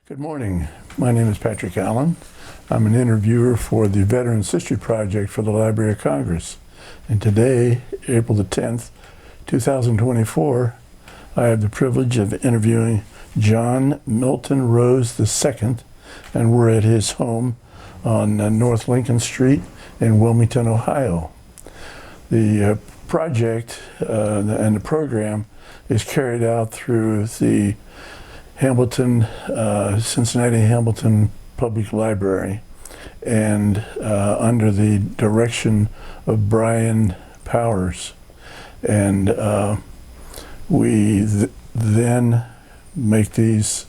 Good morning. My name is Patrick Allen. I'm an interviewer for the Veterans History Project for the Library of Congress. And today, April the 10th, 2024, I have the privilege of interviewing John Milton Rose II, and we're at his home on North Lincoln Street in Wilmington, Ohio. The project and the program is carried out through the Cincinnati Hamilton Public Library, and under the direction of Brian Powers. And we then make these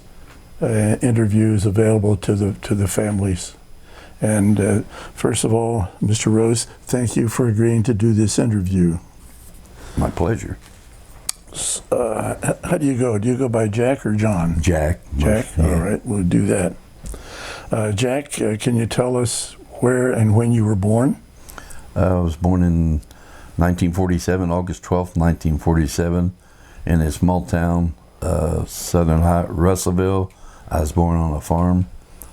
interviews available to the families. And first of all, Mr. Rose, thank you for agreeing to do this interview. My pleasure. How do you go? Do you go by Jack or John? Jack. Jack? Yeah. All right, we'll do that. Jack, can you tell us where and when you were born? I was born in 1947, August 12th, 1947, in a small town, southern Russellville. I was born on a farm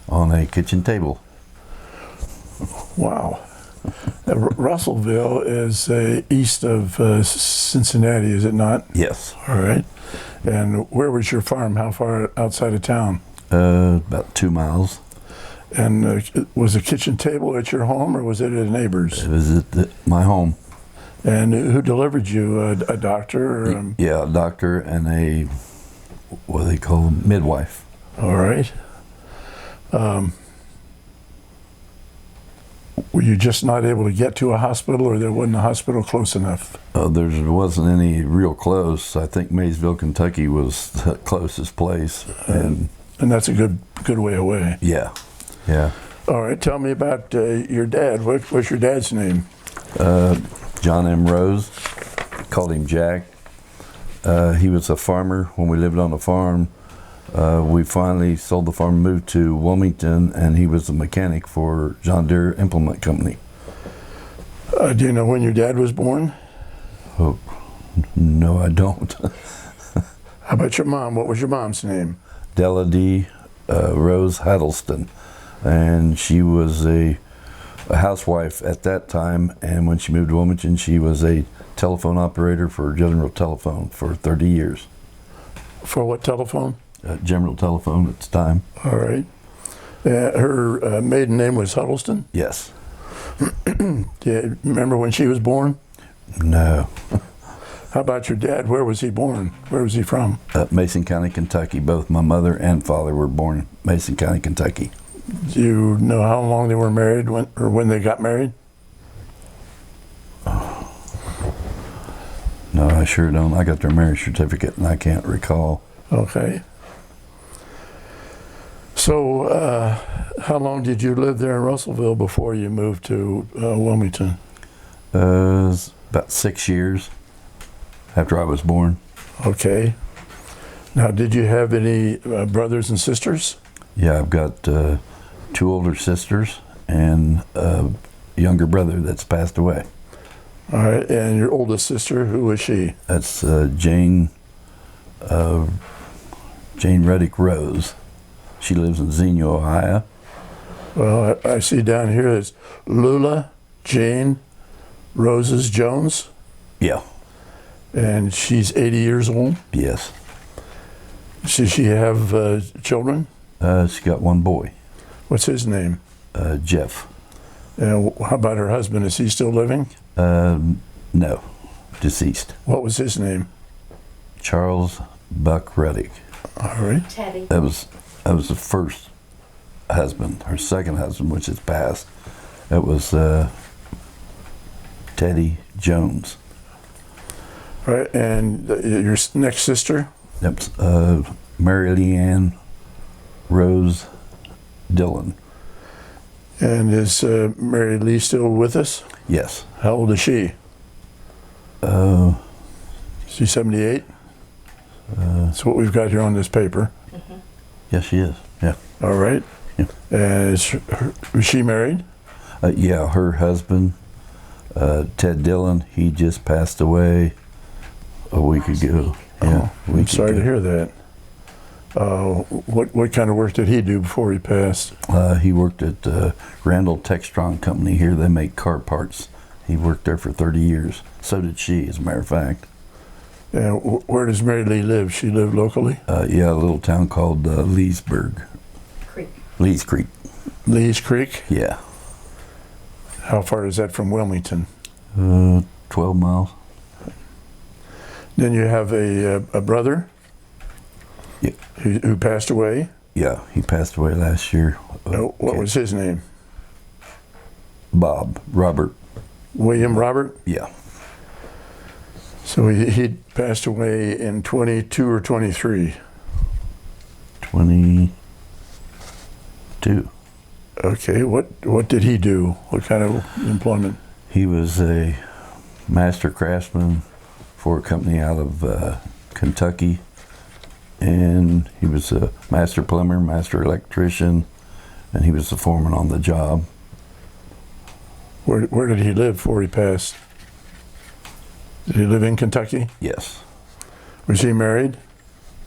on a kitchen table. Wow. Russellville is east of Cincinnati, is it not? Yes. All right. And where was your farm? How far outside of town? About 2 miles. And was the kitchen table at your home, or was it at a neighbor's? It was at my home. And who delivered you? A doctor? Or, Yeah, a doctor and a, what do they call them, midwife. All right. Were you just not able to get to a hospital, or there wasn't a hospital close enough? There wasn't any real close. I think Maysville, Kentucky was the closest place. And that's a good way away. yeah. All right, tell me about your dad. What's your dad's name? John M. Rose, called him Jack. He was a farmer when we lived on a farm. We finally sold the farm, moved to Wilmington, and he was a mechanic for John Deere Implement Company. Do you know when your dad was born? Oh, no, I don't. How about your mom? What was your mom's name? Della D. Rose Huddleston, and she was a housewife at that time, and when she moved to Wilmington, she was a telephone operator for General Telephone for 30 years. For what telephone? General Telephone at the time. All right. Her maiden name was Huddleston? Yes. Do you remember when she was born? No. How about your dad? Where was he born? Where was he from? Mason County, Kentucky. Both my mother and father were born in Mason County, Kentucky. Do you know how long they were married, when they got married? No, I sure don't. I got their marriage certificate and I can't recall. Okay. So, how long did you live there in Russellville before you moved to Wilmington? It was about 6 years after I was born. Okay. Now, did you have any brothers and sisters? Yeah, I've got 2 older sisters and a younger brother that's passed away. All right, and your oldest sister, who was she? That's Jane Reddick Rose. She lives in Xenia, Ohio. Well, I see down here it's Lula Jane Roses Jones. Yeah. And she's 80 years old. Yes. Does she have children? She got 1 boy. What's his name? Jeff. And how about her husband? Is he still living? No, deceased. What was his name? Charles Buck Reddick. All right. Teddy. That was the first husband. Her second husband, which has passed, it was Teddy Jones. All right, and your next sister? That's Mary Leanne Rose Dillon. And is Mary Lee still with us? Yes. How old is she? She's 78? That's what we've got here on this paper. Mm-hmm. Yes, she is. Yeah. All right. Yeah. Was she married? Yeah, her husband, Ted Dillon, he just passed away a week ago. Yeah, I'm sorry to hear that. What kind of work did he do before he passed? He worked at Randall Textron Company here. They make car parts. He worked there for 30 years. So did she, as a matter of fact. Where does Mary Lee live? She lived locally? Yeah, a little town called Leesburg. Lees Creek. Lees Creek? Yeah. How far is that from Wilmington? 12 miles. Then you have a brother? Yeah. Who passed away? Yeah, he passed away last year. What was his name? Robert. William Robert? Yeah. So he passed away in 22 or 23? 22. Okay, what did he do? What kind of employment? He was a master craftsman for a company out of Kentucky, and he was a master plumber, master electrician, and he was the foreman on the job. Where did he live before he passed? Did he live in Kentucky? Yes. Was he married?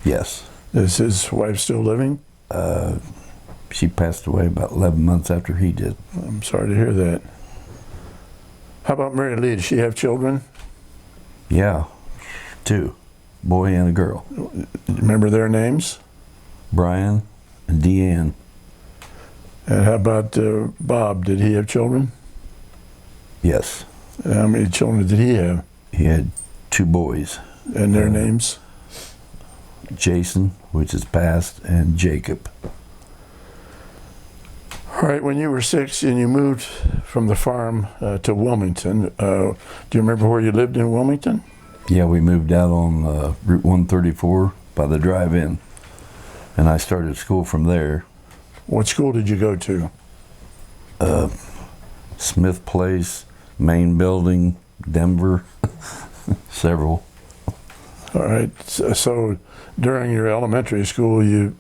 Yes. Is his wife still living? She passed away about 11 months after he did. I'm sorry to hear that. How about Mary Lee? Did she have children? Yeah, 2, boy and a girl. Do you remember their names? Brian and Deanne. And how about Bob? Did he have children? Yes. How many children did he have? He had 2 boys. And their names? Jason, which is passed, and Jacob. All right, when you were 6 and you moved from the farm to Wilmington, do you remember where you lived in Wilmington? Yeah, we moved out on Route 134 by the drive-in, and I started school from there. What school did you go to? Smith Place, Main Building, Denver, several. All right, so during your elementary school, you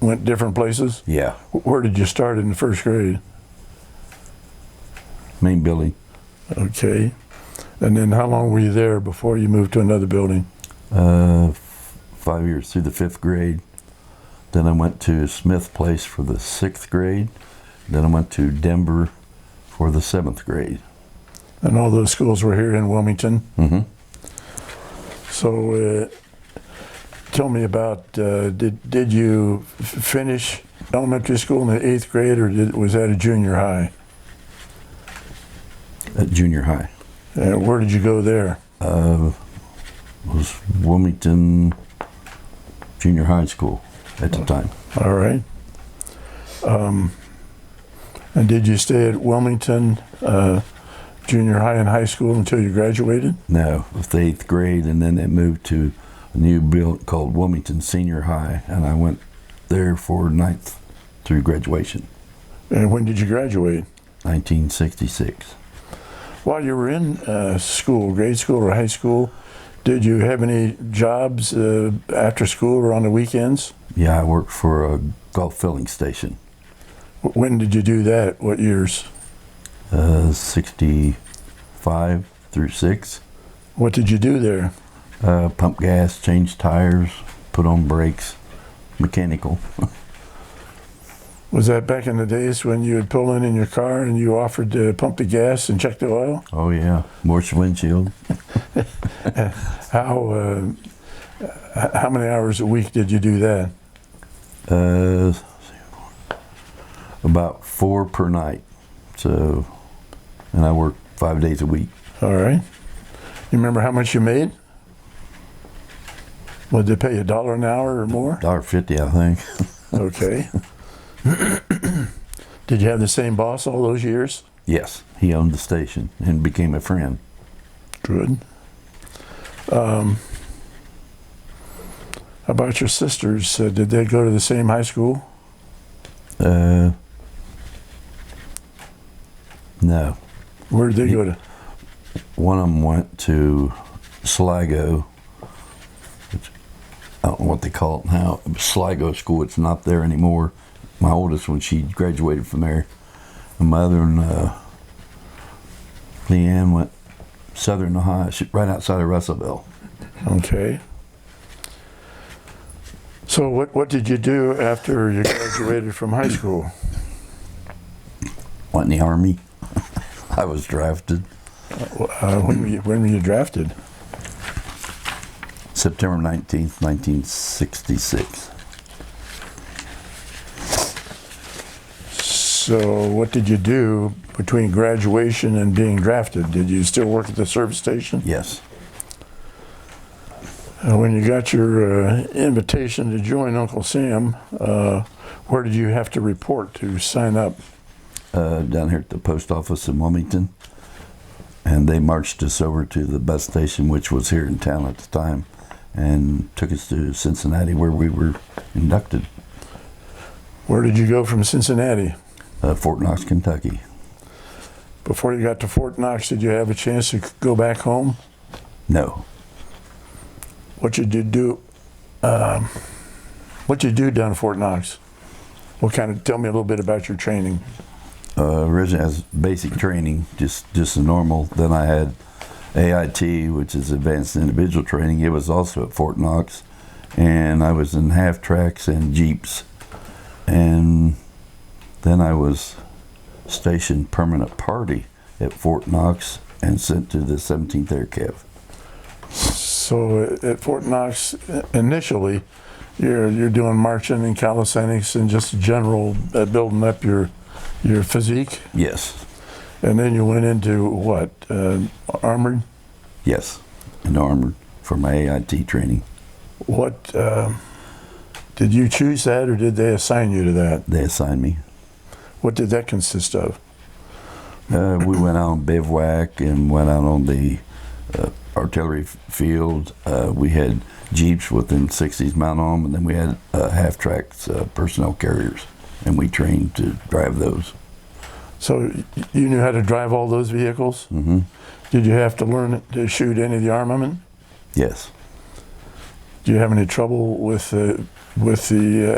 went different places? Yeah. Where did you start in the first grade? Main Building. Okay. And then how long were you there before you moved to another building? 5 years through the 5th grade. Then I went to Smith Place for the 6th grade. Then I went to Denver for the 7th grade. And all those schools were here in Wilmington? Mm-hmm. So tell me about, did you finish elementary school in the 8th grade, or was that a junior high? At junior high. Where did you go there? Was Wilmington Junior High School at the time. All right. And did you stay at Wilmington junior high and high school until you graduated? No, it was the 8th grade, and then it moved to a new building called Wilmington Senior High, and I went there for 9th through graduation. And when did you graduate? 1966. While you were in school, grade school or high school, did you have any jobs after school or on the weekends? Yeah, I worked for a golf filling station. When did you do that? What years? 65 through 6. What did you do there? Pump gas, change tires, put on brakes, mechanical. Was that back in the days when you would pull in your car and you offered to pump the gas and check the oil? Oh yeah, wash windshield. How many hours a week did you do that? About 4 per night. So, and I worked 5 days a week. All right. You remember how much you made? Would they pay you $1 an hour or more? $1.50, I think. Okay. Did you have the same boss all those years? Yes, he owned the station and became a friend. Good. How about your sisters? Did they go to the same high school? No. Where did they go to? One of them went to Sligo, which I don't know what they call it now. It was Sligo School. It's not there anymore. My oldest one, she graduated from there. And my other one, Leanne, went Southern Ohio, right outside of Russellville. Okay. So what did you do after you graduated from high school? Went in the Army. I was drafted. When were you drafted? September 19th, 1966. So what did you do between graduation and being drafted? Did you still work at the service station? Yes. When you got your invitation to join Uncle Sam, where did you have to report to sign up? Down here at the post office in Wilmington. And they marched us over to the bus station, which was here in town at the time, and took us to Cincinnati, where we were inducted. Where did you go from Cincinnati? Fort Knox, Kentucky. Before you got to Fort Knox, did you have a chance to go back home? No. What did you do? What you do down at Fort Knox? Tell me a little bit about your training. Originally as basic training, just a normal. Then I had AIT, which is Advanced Individual Training. It was also at Fort Knox, and I was in half tracks and jeeps. And then I was stationed permanent party at Fort Knox and sent to the 17th Air Cav. So at Fort Knox, initially, you're doing marching and calisthenics and just general building up your physique? Yes. And then you went into what, armored? Yes, and armored for my AIT training. What, did you choose that or did they assign you to that? They assigned me. What did that consist of? We went out on bivouac and went out on the artillery field. We had jeeps within 60s mount on them, and then we had half tracks personnel carriers, and we trained to drive those. So you knew how to drive all those vehicles? Mm-hmm. Did you have to learn to shoot any of the armament? Yes. Do you have any trouble with the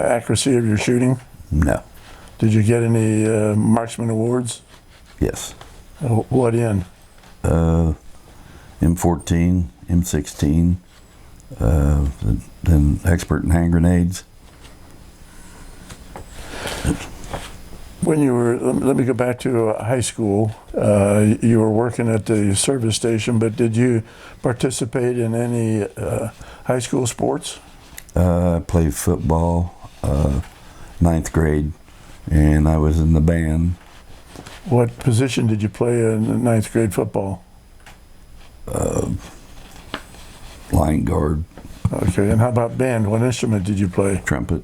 accuracy of your shooting? No. Did you get any marksman awards? Yes. What in? M14, M16, then expert in hand grenades. When you were, let me go back to high school. You were working at the service station, but did you participate in any high school sports? I played football, 9th grade, and I was in the band. What position did you play in 9th grade football? Line guard. Okay, and how about band? What instrument did you play? Trumpet.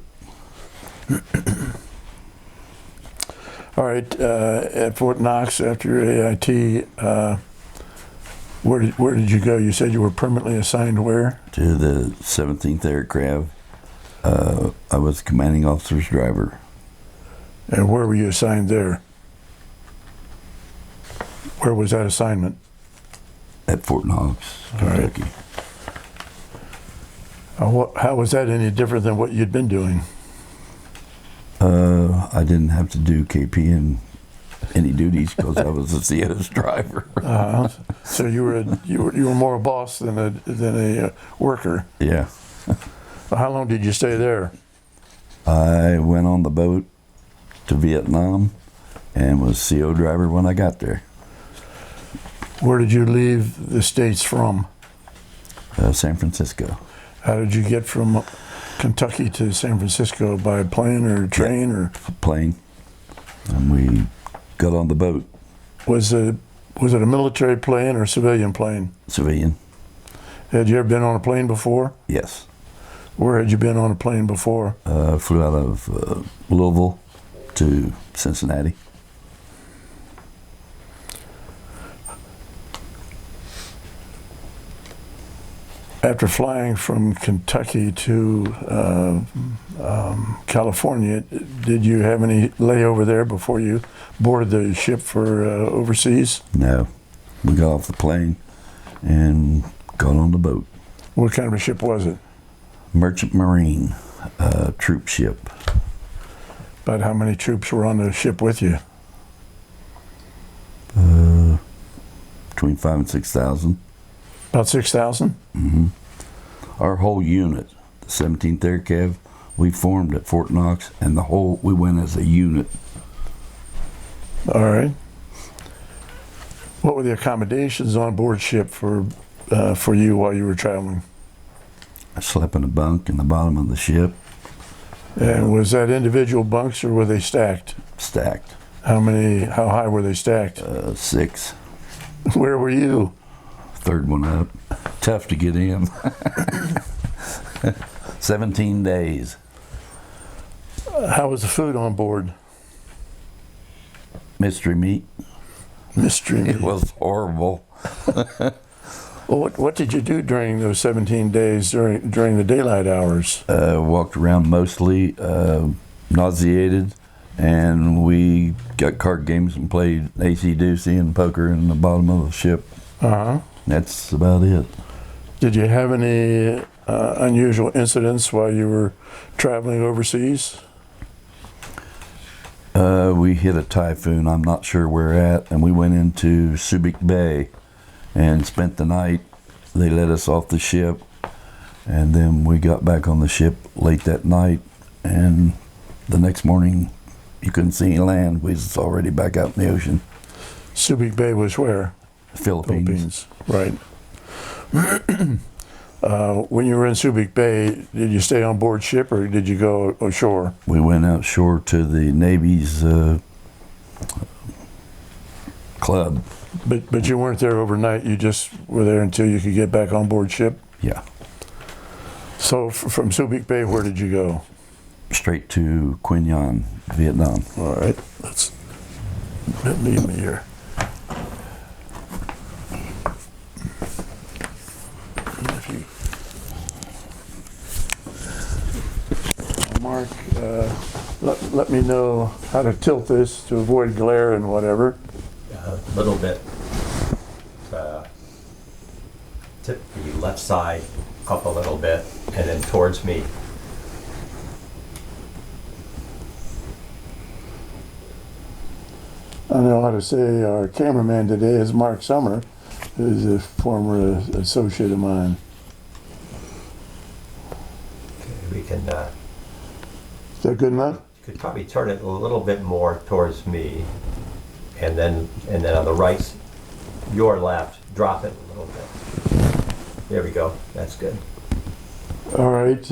All right, at Fort Knox after your AIT, where did you go? You said you were permanently assigned where? To the 17th Air Cav. I was commanding officer's driver. And where were you assigned there? Where was that assignment? At Fort Knox, Kentucky. How was that any different than what you'd been doing? I didn't have to do KP in any duties because I was a CO's driver. So you were more a boss than a worker. Yeah. How long did you stay there? I went on the boat to Vietnam and was CO driver when I got there. Where did you leave the States from? San Francisco. How did you get from Kentucky to San Francisco? By plane or train? Or plane. And we got on the boat. Was it a military plane or a civilian plane? Civilian. Had you ever been on a plane before? Yes. Where had you been on a plane before? Flew out of Louisville to Cincinnati. After flying from Kentucky to California, did you have any layover there before you boarded the ship for overseas? No. We got off the plane and got on the boat. What kind of a ship was it? Merchant Marine, troop ship. About how many troops were on the ship with you? Between 5,000 and 6,000. About 6,000? Mm-hmm. Our whole unit, the 17th Air Cav, We formed at Fort Knox, and we went as a unit. All right. What were the accommodations on board ship for you while you were traveling? I slept in a bunk in the bottom of the ship. And was that individual bunks or were they stacked? Stacked. How high were they stacked? 6. Where were you? Third one up. Tough to get in. 17 days. How was the food on board? Mystery meat. Mystery meat. It was horrible. Well, what did you do during those 17 days during the daylight hours? Walked around mostly, nauseated, and we got card games and played AC-doocy and poker in the bottom of the ship. Uh-huh. That's about it. Did you have any unusual incidents while you were traveling overseas? We hit a typhoon, I'm not sure where at, and we went into Subic Bay and spent the night. They let us off the ship, and then we got back on the ship late that night, and the next morning you couldn't see any land. We was already back out in the ocean. Subic Bay was where? Philippines. Right. When you were in Subic Bay, did you stay on board ship or did you go ashore? We went out shore to the Navy's club. But you weren't there overnight. You just were there until you could get back on board ship? Yeah. So from Subic Bay, where did you go? Straight to Quien Yan, Vietnam. All right. Leave me here. Mark, let me know how to tilt this to avoid glare and whatever. A little bit. Tip the left side up a little bit and then towards me. I know how to say our cameraman today is Mark Summer, who's a former associate of mine. Okay, we can. Is that good enough? Could probably turn it a little bit more towards me, and then on the right, your left, drop it a little bit. There we go. That's good. All right,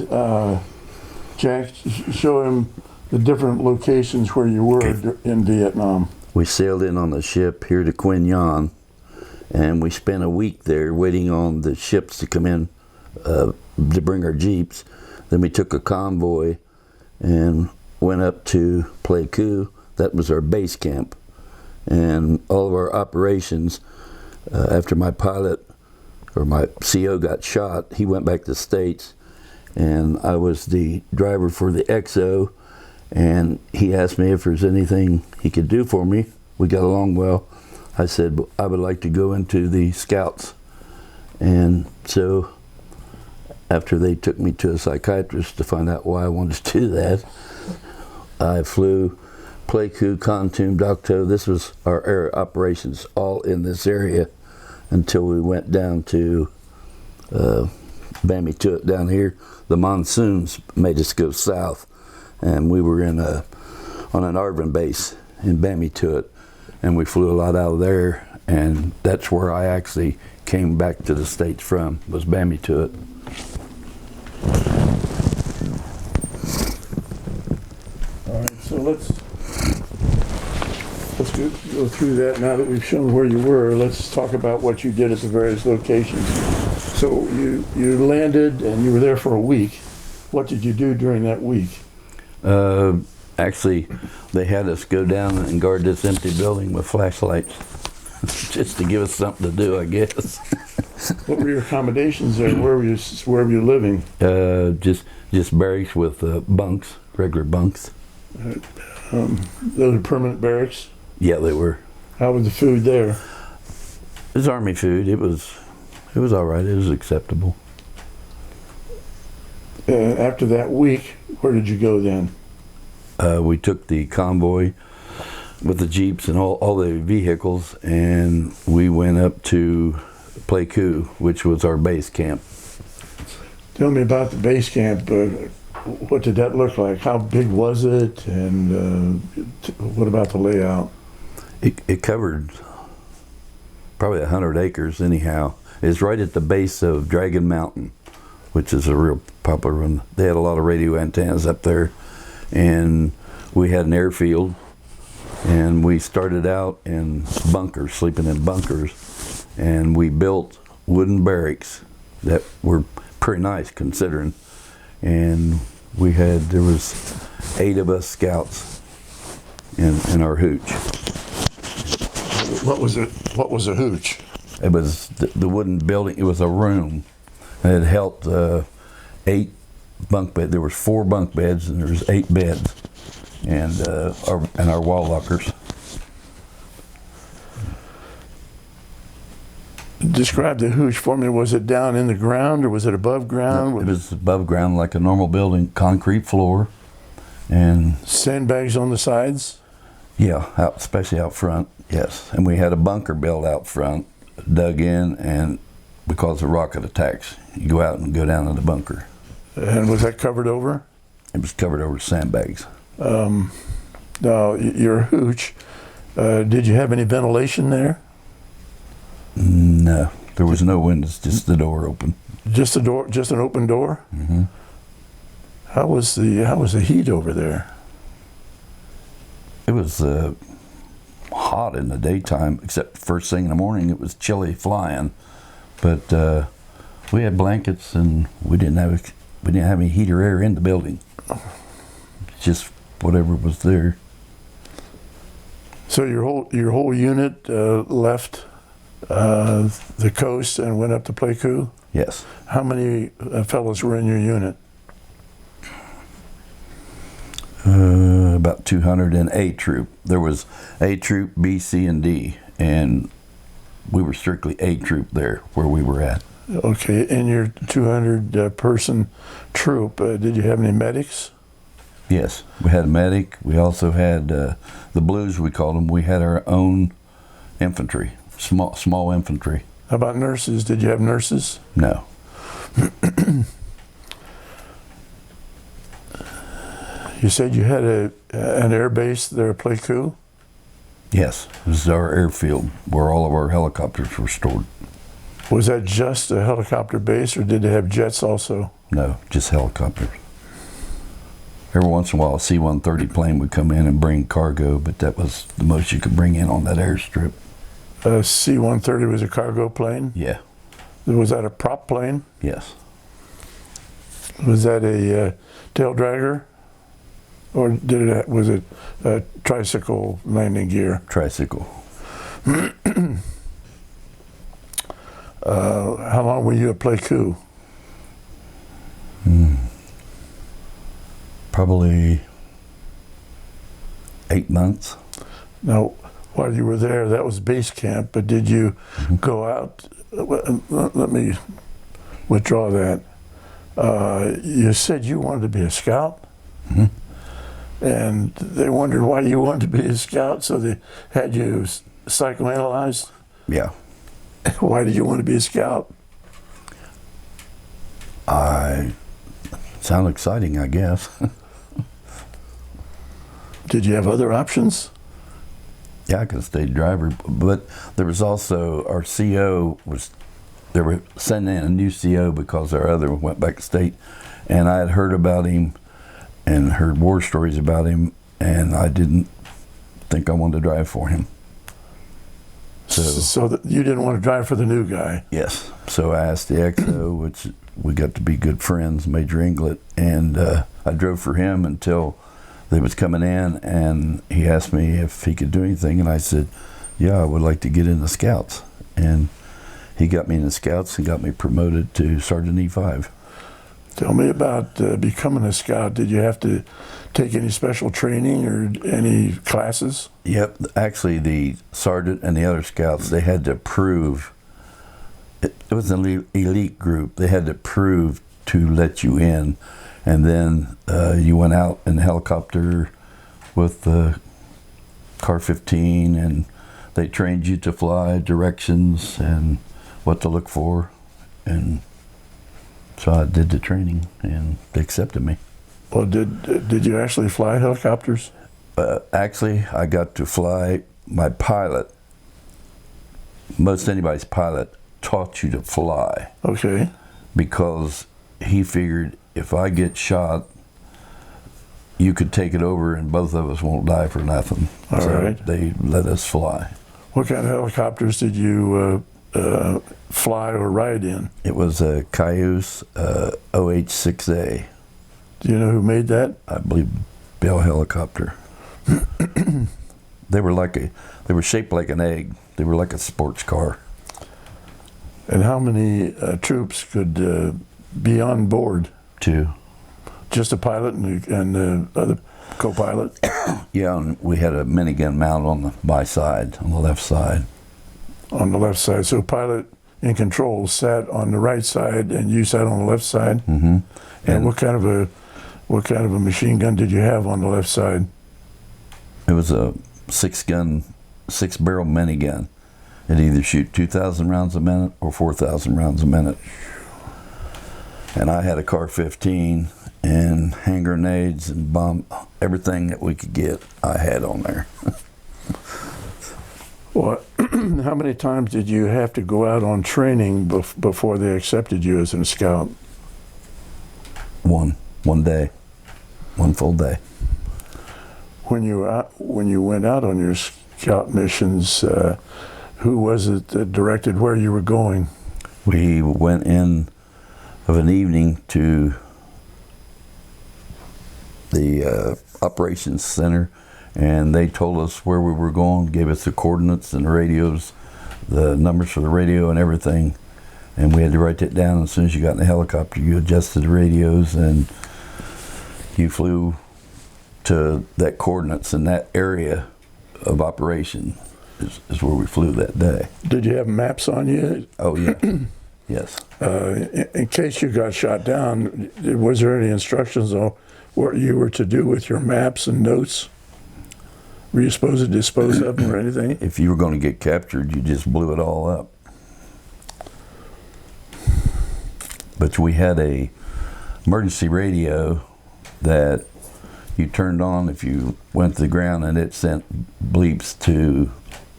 Jack, show him the different locations where you were in Vietnam. We sailed in on the ship here to Quien Yan, and we spent a week there waiting on the ships to come in to bring our jeeps. Then we took a convoy and went up to Pleiku. That was our base camp. And all of our operations, after my pilot, or my CO got shot, he went back to the States, and I was the driver for the XO, and he asked me if there's anything he could do for me. We got along well. I said, I would like to go into the Scouts. And so after they took me to a psychiatrist to find out why I wanted to do that, I flew Pleiku, Kontum, Dokto. This was our air operations all in this area until we went down to Bambi Tuot down here. The monsoons made us go south, and we were on an Arvin base in Bambi Tuot, and we flew a lot out of there, and that's where I actually came back to the States from, was Bambi Tuot. All right, so let's go through that. Now that we've shown where you were, let's talk about what you did at the various locations. So you landed and you were there for a week. What did you do during that week? Actually, they had us go down and guard this empty building with flashlights, just to give us something to do, I guess. What were your accommodations there? Where were you living? Just barracks with bunks, regular bunks. Those are permanent barracks? Yeah, they were. How was the food there? It was Army food. It was all right. It was acceptable. After that week, where did you go then? We took the convoy with the jeeps and all the vehicles, and we went up to Pleiku, which was our base camp. Tell me about the base camp. what did that look like? How big was it? And what about the layout? It covered probably 100 acres anyhow. It's right at the base of Dragon Mountain, which is a real popular one. They had a lot of radio antennas up there, and we had an airfield, and we started out in bunkers, sleeping in bunkers, and we built wooden barracks that were pretty nice considering. And there was 8 of us scouts in our hooch. What was it? What was a hooch? It was the wooden building. It was a room. It held 8 bunk beds. There was 4 bunk beds, and there was 8 beds, and our wall lockers. Describe the hooch for me. Was it down in the ground or was it above ground? It was above ground, like a normal building, concrete floor, and sandbags on the sides? Yeah, especially out front. Yes, and we had a bunker built out front, dug in, and because of rocket attacks, you go out and go down in the bunker. And was that covered over? It was covered over with sandbags. Now, your hooch, did you have any ventilation there? No, there was no windows, just the door open. Just a door, just an open door? Mm-hmm. How was the heat over there? It was hot in the daytime, except first thing in the morning it was chilly flying. But we had blankets, and we didn't have any heat or air in the building. Just whatever was there. So your whole unit left the coast and went up to Pleiku? Yes. How many fellows were in your unit? About 200 in A troop. There was A troop, B, C, and D, and we were strictly A troop there where we were at. Okay, in your 200 person troop, did you have any medics? Yes, we had a medic. We also had the blues, we called them. We had our own infantry, small infantry. How about nurses? Did you have nurses? No. You said you had an air base there at Pleiku? Yes, this is our airfield where all of our helicopters were stored. Was that just a helicopter base, or did they have jets also? No, just helicopters. Every once in a while, a C-130 plane would come in and bring cargo, but that was the most you could bring in on that airstrip. A C-130 was a cargo plane? Yeah. Was that a prop plane? Yes. Was that a tail dragger? Or was it a tricycle landing gear? Tricycle. How long were you at Pleiku? Probably 8 months. Now, while you were there, that was base camp, but did you go out? Let me withdraw that. You said you wanted to be a scout? Mm-hmm. And they wondered why you wanted to be a scout, so they had you psychoanalyzed? Yeah. Why did you want to be a scout? Sound exciting, I guess. Did you have other options? Yeah, I could have stayed driver, but there was also our CO they were sending in a new CO because our other one went back to state, and I had heard about him and heard war stories about him, and I didn't think I wanted to drive for him. So that you didn't want to drive for the new guy? Yes. So I asked the XO, which we got to be good friends, Major Inglet, and I drove for him until they was coming in, and he asked me if he could do anything, and I said, yeah, I would like to get in the Scouts. And he got me in the Scouts and got me promoted to Sergeant E5. Tell me about becoming a scout. Did you have to take any special training or any classes? Yep. Actually, the sergeant and the other scouts, they had to prove, it was an elite group, they had to prove to let you in. And then you went out in a helicopter with the Car 15, and they trained you to fly, directions, and what to look for. And so I did the training, and they accepted me. Well, did you actually fly helicopters? Actually, I got to fly my pilot. Most anybody's pilot taught you to fly Okay. because he figured if I get shot, you could take it over and both of us won't die for nothing. All so right. they let us fly. What kind of helicopters did you fly or ride in? It was a Cayuse OH-6A. Do you know who made that? I believe Bell Helicopter. They were shaped like an egg. They were like a sports car. And how many troops could be on board? 2. Just a pilot and the other co-pilot? Yeah, and we had a minigun mount on my side, on the left side. On the left side. So pilot in control sat on the right side and you sat on the left side? Mm-hmm. And what kind of a machine gun did you have on the left side? It was a 6-barrel minigun. It either shoot 2,000 rounds a minute or 4,000 rounds a minute. And I had a Car-15 and hand grenades and bomb, everything that we could get, I had on there. Well, how many times did you have to go out on training before they accepted you as a scout? One day, one full day. When you went out on your scout missions, who was it that directed where you were going? We went in of an evening to the operations center, and they told us where we were going, gave us the coordinates and the radios, the numbers for the radio and everything, and we had to write that down. As soon as you got in the helicopter, you adjusted the radios and you flew to that coordinates in that area of operation is where we flew that day. Did you have maps on you? Oh yeah. Yes. In case you got shot down, was there any instructions on what you were to do with your maps and notes? Were you supposed to dispose of them or anything? If you were going to get captured, you just blew it all up. But we had a emergency radio that you turned on if you went to the ground, and it sent bleeps to,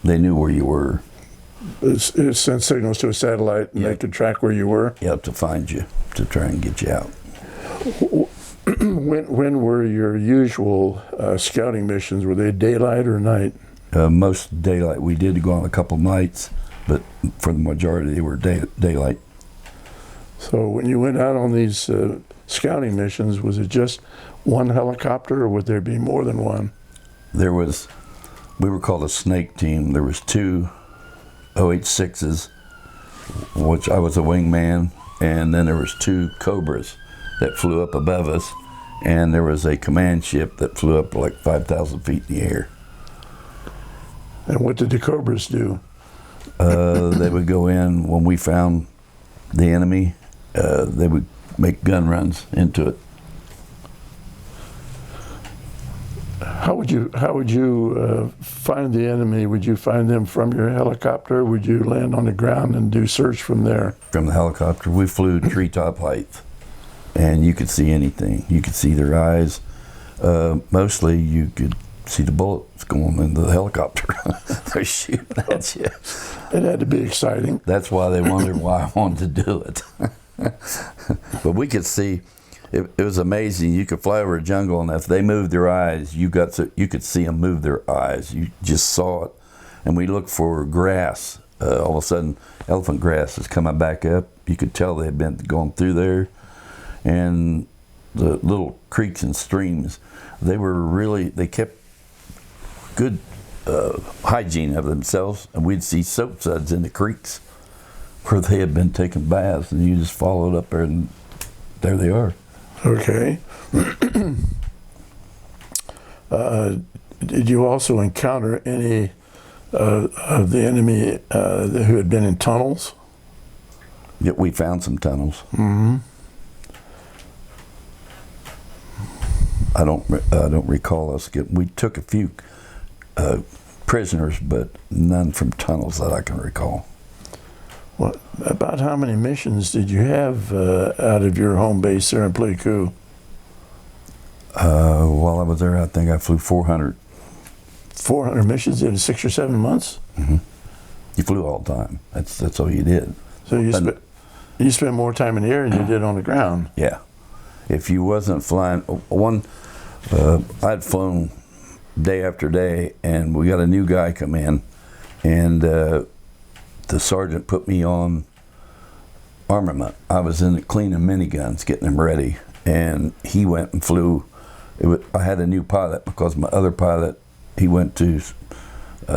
they knew where you were. It sent signals to a satellite and Yeah. they could track where you were? Yeah, to find you, to try and get you out. When were your usual scouting missions? Were they daylight or night? Most daylight. We did go on a couple nights, but for the majority they were daylight. So when you went out on these scouting missions, was it just one helicopter or would there be more than one? We were called a snake team. There was 2 OH-6s, which I was a wingman, and then there was 2 Cobras that flew up above us, and there was a command ship that flew up like 5,000 feet in the air. And what did the Cobras do? They would go in when we found the enemy. They would make gun runs into it. How would you find the enemy? Would you find them from your helicopter? Would you land on the ground and do search from there? From the helicopter, we flew treetop height, and you could see anything. You could see their eyes. Mostly, you could see the bullets going into the helicopter. They're shooting at you. It had to be exciting. That's why they wondered why I wanted to do it. But we could see. It was amazing. You could fly over a jungle, and if they moved their eyes, you could see them move their eyes. You just saw it. And we looked for grass. All of a sudden, elephant grass is coming back up. You could tell they had been going through there. And the little creeks and streams, they kept good hygiene of themselves. And we'd see soap suds in the creeks where they had been taking baths. And you just followed up there, and there they are. Okay. Did you also encounter any of the enemy who had been in tunnels? Yeah, we found some tunnels. Mm-hmm. I don't recall us getting. We took a few prisoners, but none from tunnels that I can recall. Well, about how many missions did you have out of your home base there in Pleiku? While I was there, I think I flew 400. 400 missions in 6 or 7 months? You flew all the time. That's all you did. So you spent more time in the air than you did on the ground. Yeah. If you wasn't flying, I'd flown day after day, and we got a new guy come in, and the sergeant put me on armament. I was in it cleaning miniguns, getting them ready, and he went and flew. I had a new pilot because my other pilot, he went to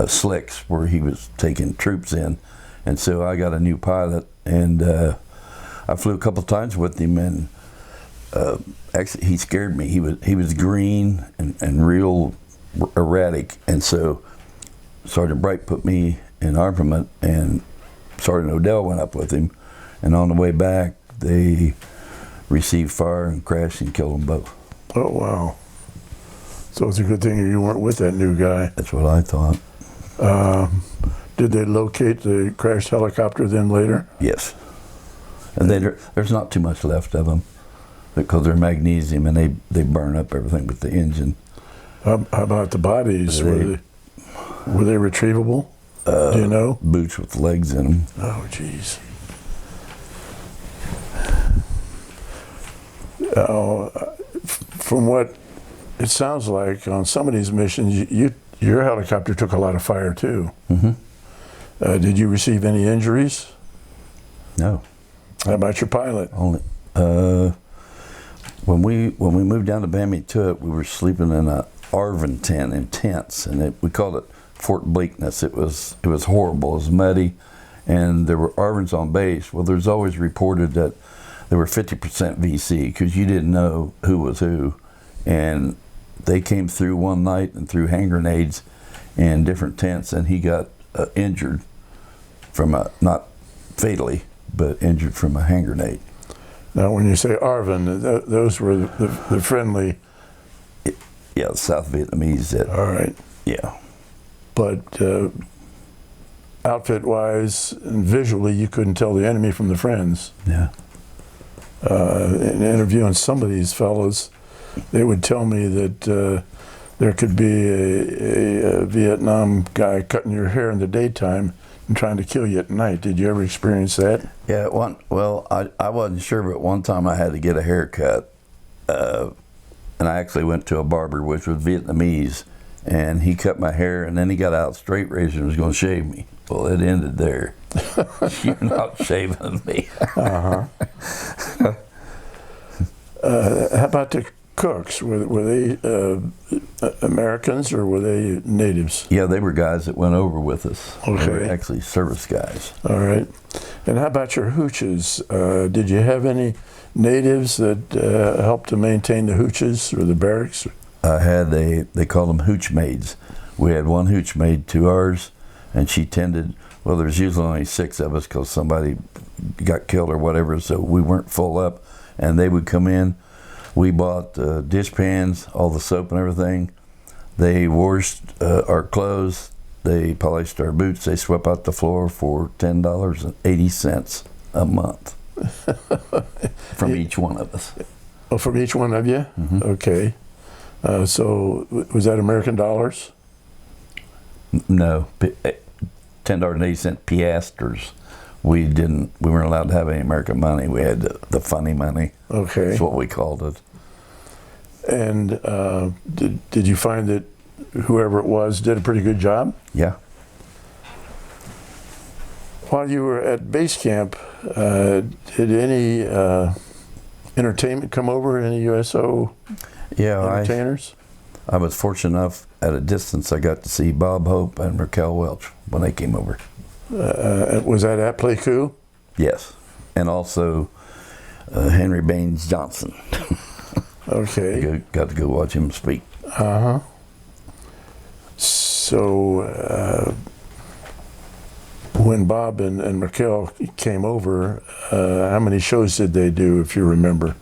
Slicks where he was taking troops in, and so I got a new pilot, and I flew a couple times with him, and actually he scared me. He was green and real erratic, and so Sergeant Bright put me in armament, and Sergeant Odell went up with him, and on the way back they received fire and crashed and killed them both. Oh, wow. So it's a good thing you weren't with that new guy. That's what I thought. Did they locate the crashed helicopter then later? Yes. And there's not too much left of them because they're magnesium, and they burn up everything with the engine. How about the bodies? Were they retrievable? Do you know? Boots with legs in them. Oh, geez. From what it sounds like, on some of these missions, your helicopter took a lot of fire too. Did you receive any injuries? No. How about your pilot? Only when we moved down to Bamituit, we were sleeping in a Arvin tent in tents, and we called it Fort Bleakness. It was horrible. It was muddy, and there were Arvins on base. Well, there's always reported that there were 50% VC because you didn't know who was who, and they came through one night and threw hand grenades in different tents, and he got injured from not fatally, but injured from a hand grenade. Now, when you say Arvin, those were the friendly. Yeah, the South Vietnamese. All right. Yeah. But outfit-wise and visually, you couldn't tell the enemy from the friends. Yeah. In interviewing some of these fellows, they would tell me that there could be a Vietnam guy cutting your hair in the daytime and trying to kill you at night. Did you ever experience that? Yeah. I wasn't sure, but one time I had to get a haircut, and I actually went to a barber, which was Vietnamese, and he cut my hair, and then he got out straight razor and was going to shave me. Well, it ended there. You're not shaving me. How about the cooks? Were they Americans or were they natives? Yeah, they were guys that went over with us. Okay. They were actually service guys. All right. And how about your hooches? Did you have any natives that helped to maintain the hooches or the barracks? I had they called them hooch maids. We had one hooch maid to ours, and she tended. Well, there's usually only 6 of us because somebody got killed or whatever, so we weren't full up. And they would come in. We bought dish pans, all the soap and everything. They washed our clothes. They polished our boots. They swept out the floor for $10.80 a month from each one of us. Oh, from each one of you? Mm-hmm. Okay. So was that American dollars? No, $10.80 piastres. We weren't allowed to have any American money. We had the funny money. Okay. That's what we called it. And did you find that whoever it was did a pretty good job? Yeah. While you were at base camp, did any entertainment come over? Any USO entertainers? I was fortunate enough at a distance I got to see Bob Hope and Raquel Welch when they came over. Was that at Pleiku? Yes. And also Henry Baines Johnson. Okay. Got to go watch him speak. Uh-huh. So when Bob and Raquel came over, how many shows did they do, if you remember?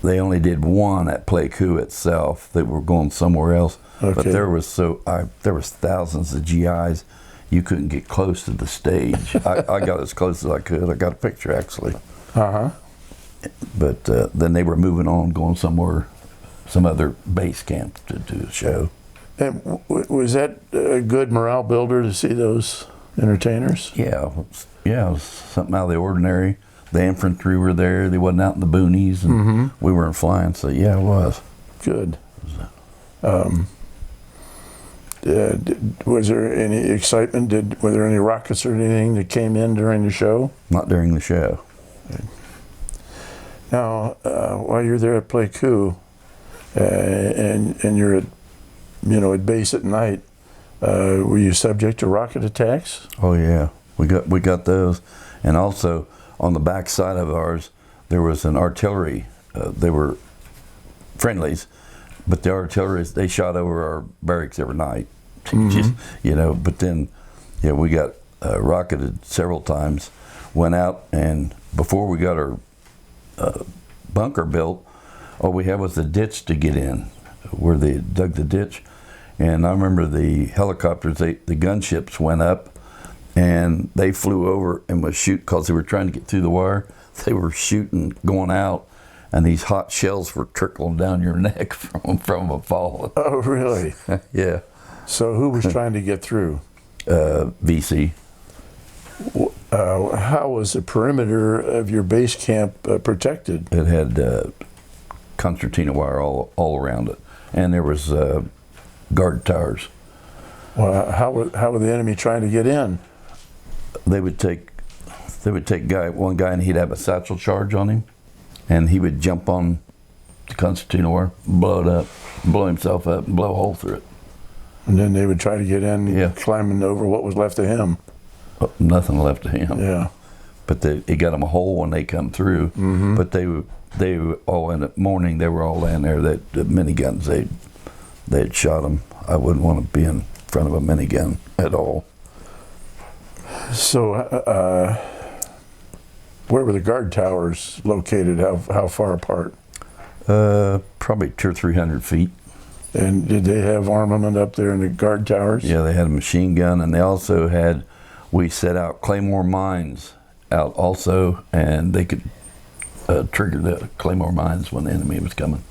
They only did one at Pleiku itself. They were going somewhere else. Okay. But there was thousands of GIs. You couldn't get close to the stage. I got as close as I could. I got a picture, actually. Uh-huh. but then they were moving on, going somewhere, some other base camp to do a show. And was that a good morale builder to see those entertainers? Yeah, it was something out of the ordinary. The infantry were there. They wasn't out in the boonies, and we weren't flying. So yeah, it was Good. Was there any excitement? Were there any rockets or anything that came in during the show? not during the show. Now, while you're there at Play Coup, and you're at base at night, were you subject to rocket attacks? Oh yeah, we got those, and also on the back side of ours there was an artillery. They were friendlies, but the artillery, they shot over our barracks every night. Just, but then we got rocketed several times. Went out, and before we got our bunker built, all we had was the ditch to get in, where they dug the ditch. And I remember the helicopters, the gunships went up, and they flew over and was shooting, because they were trying to get through the wire. They were shooting, going out, and these hot shells were trickling down your neck from a fall. Oh, really? Yeah. So who was trying to get through? VC. How was the perimeter of your base camp protected? It had concertina wire all around it, and there was guard towers. Well, how were the enemy trying to get in? They would take one guy, and he'd have a satchel charge on him, and he would jump on the concertina wire, blow it up, blow himself up, and blow a hole through it. And then they would try to get in, Yeah. climbing over what was left of him. Nothing left of him. Yeah. But it got them a hole when they come through. But they were all in the morning. They were all laying there. The miniguns, they'd shot them. I wouldn't want to be in front of a minigun at all. So, where were the guard towers located? How far apart? Probably 200 or 300 feet. And did they have armament up there in the guard towers? Yeah, they had a machine gun, and they also had. We set out claymore mines out also, and they could trigger the claymore mines when the enemy was coming.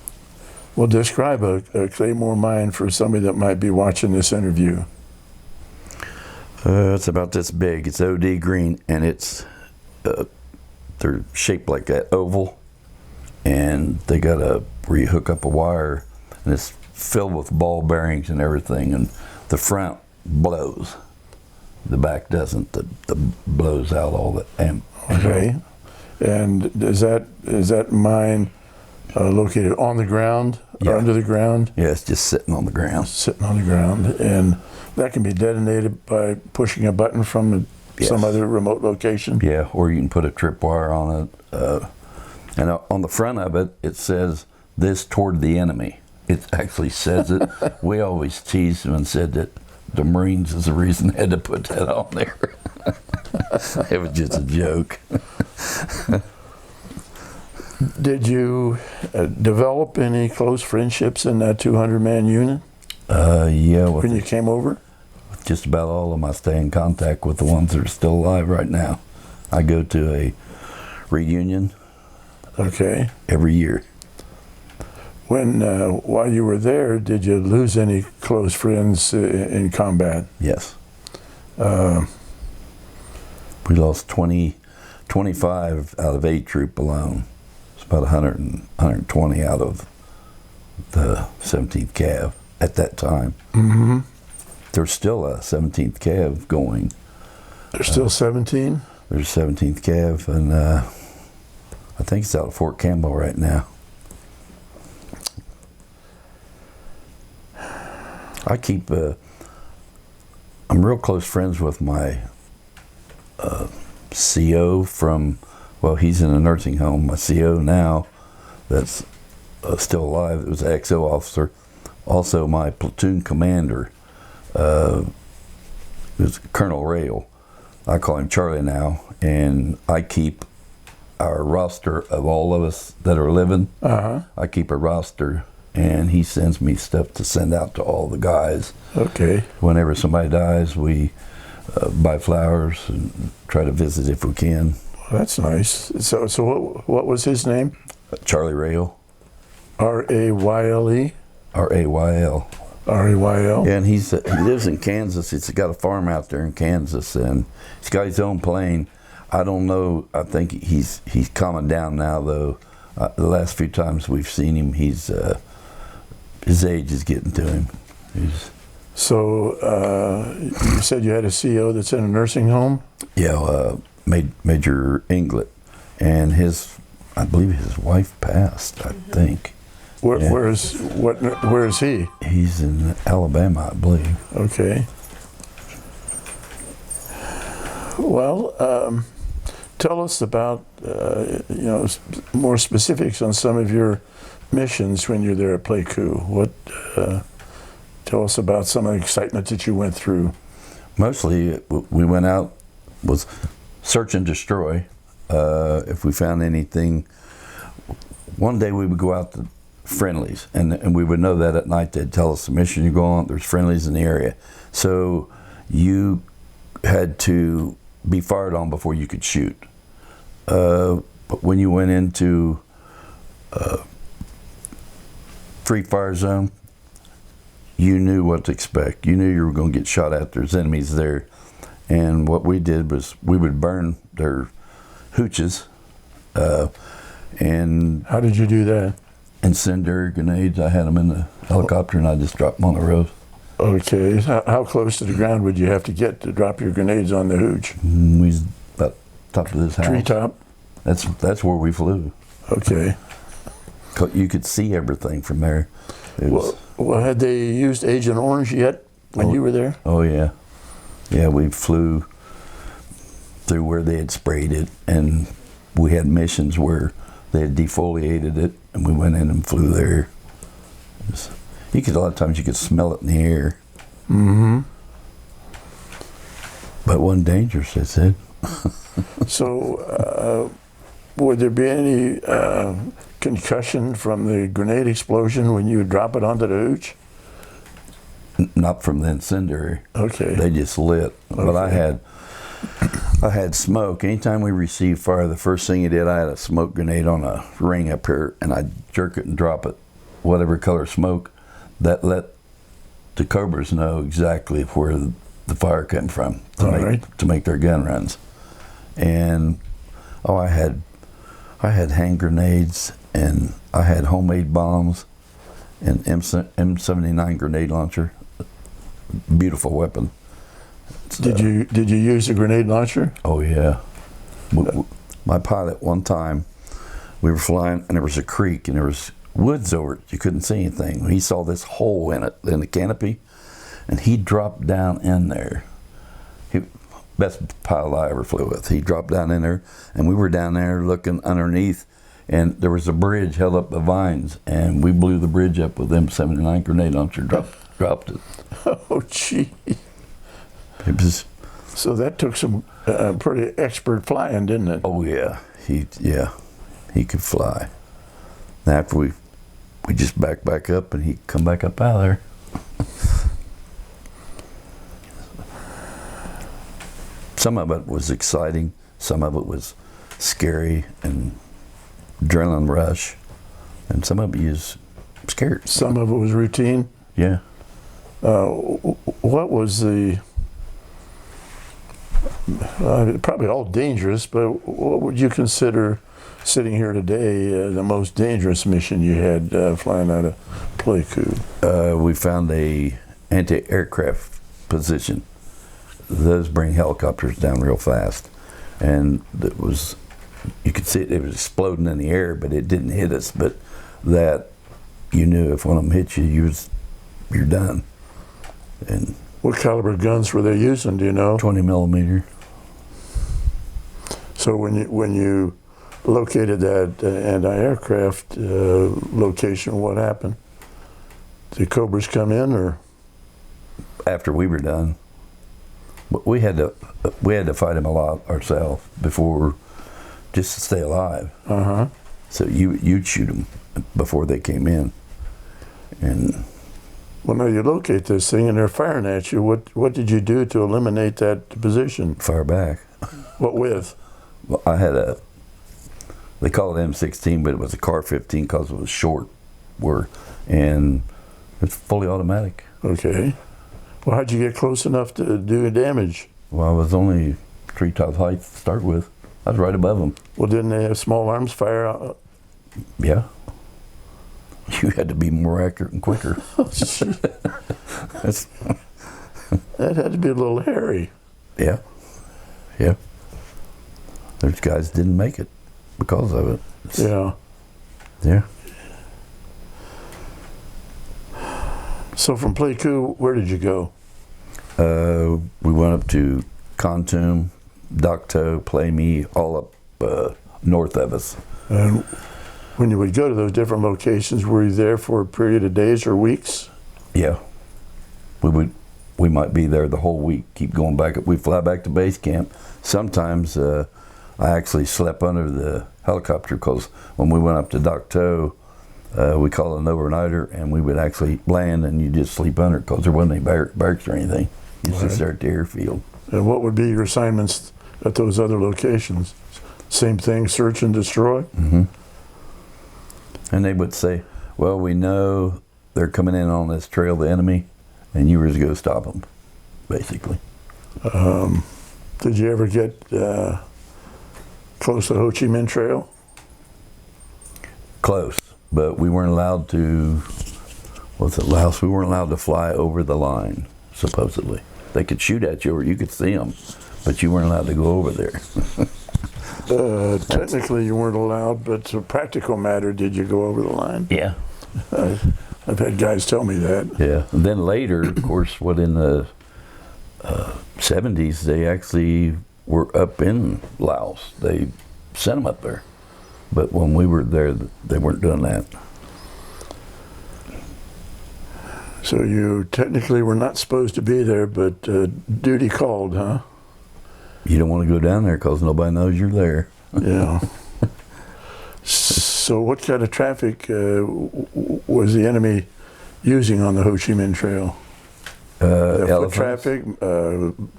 Well, describe a claymore mine for somebody that might be watching this interview. It's about this big. It's OD green, and they're shaped like that oval, and they got where you hook up a wire, and it's filled with ball bearings and everything, and the front blows. The back doesn't. The blows out all the amp. Okay. And is that mine located on the ground or under the ground? Yeah, it's just sitting on the ground. Sitting on the ground, and that can be detonated by pushing a button from some other remote location. Yeah, or you can put a tripwire on it. And on the front of it, it says this toward the enemy. It actually says it. We always teased them and said that the Marines is the reason they had to put that on there. It was just a joke. Did you develop any close friendships in that 200-man unit? Yeah. When you came over? Just about all of them, I stay in contact with the ones that are still alive right now. I go to a reunion every year. When, while you were there, did you lose any close friends in combat? Yes. We lost 25 out of A Troop alone. It's about 120 out of the 17th Cav at that time. Mm-hmm. There's still a 17th Cav going. There's still 17? There's 17th Cav, and I think it's out of Fort Campbell right now. I keep, I'm real close friends with my CO from, well, he's in a nursing home. My CO now, that's still alive, it was an XO officer. Also, my platoon commander, is Colonel Rail. I call him Charlie now, and I keep our roster of all of us that are living. I keep a roster, and he sends me stuff to send out to all the guys. Okay. Whenever somebody dies, we buy flowers and try to visit if we can. That's nice. So what was his name? Charlie Rayle, R-A-Y-L-E? R-A-Y-L. R-A-Y-L? Yeah, and he lives in Kansas. He's got a farm out there in Kansas, and he's got his own plane. I don't know. I think he's calming down now, though. The last few times we've seen him, his age is getting to him. So you said you had a CO that's in a nursing home? Yeah, Major Inglet, and I believe his wife passed, I think. Where is he? He's in Alabama, I believe. Okay. Well, tell us about more specifics on some of your missions when you're there at Pleiku. Tell us about some of the excitement that you went through. Mostly, we went out, was search and destroy. If we found anything, one day we would go out to friendlies, and we would know that at night. They'd tell us the mission you go on, there's friendlies in the area. So you had to be fired on before you could shoot. But when you went into free fire zone, you knew what to expect. You knew you were going to get shot at. There's enemies there. And what we did was we would burn their hooches. And how did you do that? Incendiary grenades. I had them in the helicopter, and I just dropped them on the road. Okay. How close to the ground would you have to get to drop your grenades on the hooch? We was about top of this house. Treetop? That's where we flew. Okay. You could see everything from there. Well, had they used Agent Orange yet when you were there? Oh, yeah. Yeah, we flew through where they had sprayed it, and we had missions where they had defoliated it, and we went in and flew there. A lot of times you could smell it in the air. Mm-hmm. But it wasn't dangerous, they said. So, would there be any concussion from the grenade explosion when you would drop it onto the hooch? Not from the incendiary. Okay. They just lit. Okay. But I had smoke. Anytime we received fire, the first thing you did, I had a smoke grenade on a ring up here, and I'd jerk it and drop it, whatever color smoke. That let the Cobras know exactly where the fire came from to make their gun runs. And I had hand grenades, and I had homemade bombs, and M79 grenade launcher. Beautiful weapon. Did you use a grenade launcher? Oh yeah. My pilot, one time, we were flying, and there was a creek, and there was woods over it. You couldn't see anything. He saw this hole in it, in the canopy, and he dropped down in there. Best pilot I ever flew with. He dropped down in there, and we were down there looking underneath, and there was a bridge held up by vines, and we blew the bridge up with M79 grenade launcher. Dropped it. Oh, gee. It was. So that took some pretty expert flying, didn't it? Oh yeah, he could fly. After we just back up, and he come back up out of there. Some of it was exciting, some of it was scary and adrenaline rush, and some of it was scared. Some of it was routine. Yeah. What was probably all dangerous, but what would you consider, sitting here today, the most dangerous mission you had flying out of Pleiku? We found a anti-aircraft position. Those bring helicopters down real fast, and you could see it was exploding in the air, but it didn't hit us. But that, you knew if one of them hit you, you're done. And what caliber guns were they using? Do you know? 20 millimeter. So when you located that anti-aircraft location, what happened? Did Cobras come in, or after we were done? We had to fight them a lot ourselves before, just to stay alive. Uh-huh. So you'd shoot them before they came in. And well, now you locate this thing and they're firing at you. What did you do to eliminate that position? fire back. What with? Well, I had they call it M16, but it was a Car 15 because it was short, and it's fully automatic. Okay. Well, how'd you get close enough to do damage? Well, I was only treetop height to start with. I was right above them. Well, didn't they have small arms fire? Yeah. You had to be more accurate and quicker. That's, That had to be a little hairy. yeah. Yeah. There's guys didn't make it because of it. Yeah. Yeah. So from Pleiku, where did you go? We went up to Kontum, Dokto, Playmie, all up north of us. And when you would go to those different locations, were you there for a period of days or weeks? Yeah. We might be there the whole week, keep going back. We fly back to base camp. Sometimes I actually slept under the helicopter because when we went up to Dokto, we call it an overnighter, and we would actually land and you just sleep under it because there wasn't any barracks or anything. You just there at the airfield. And what would be your assignments at those other locations? Same thing, search and destroy? Mm-hmm. And they would say, well, we know they're coming in on this trail, the enemy, and you were to go stop them, basically. Did you ever get close to Ho Chi Minh Trail? Close, but we weren't allowed to, what's it, Laos? We weren't allowed to fly over the line, supposedly. They could shoot at you or you could see them, but you weren't allowed to go over there. Technically you weren't allowed, but as a practical matter, did you go over the line? Yeah. I've had guys tell me that. Yeah. And then later, of course, in the 70s, they actually were up in Laos. They sent them up there. But when we were there, they weren't doing that. So you technically were not supposed to be there, but duty called, huh? You don't want to go down there because nobody knows you're there. Yeah. So what kind of traffic was the enemy using on the Ho Chi Minh Trail? Foot traffic,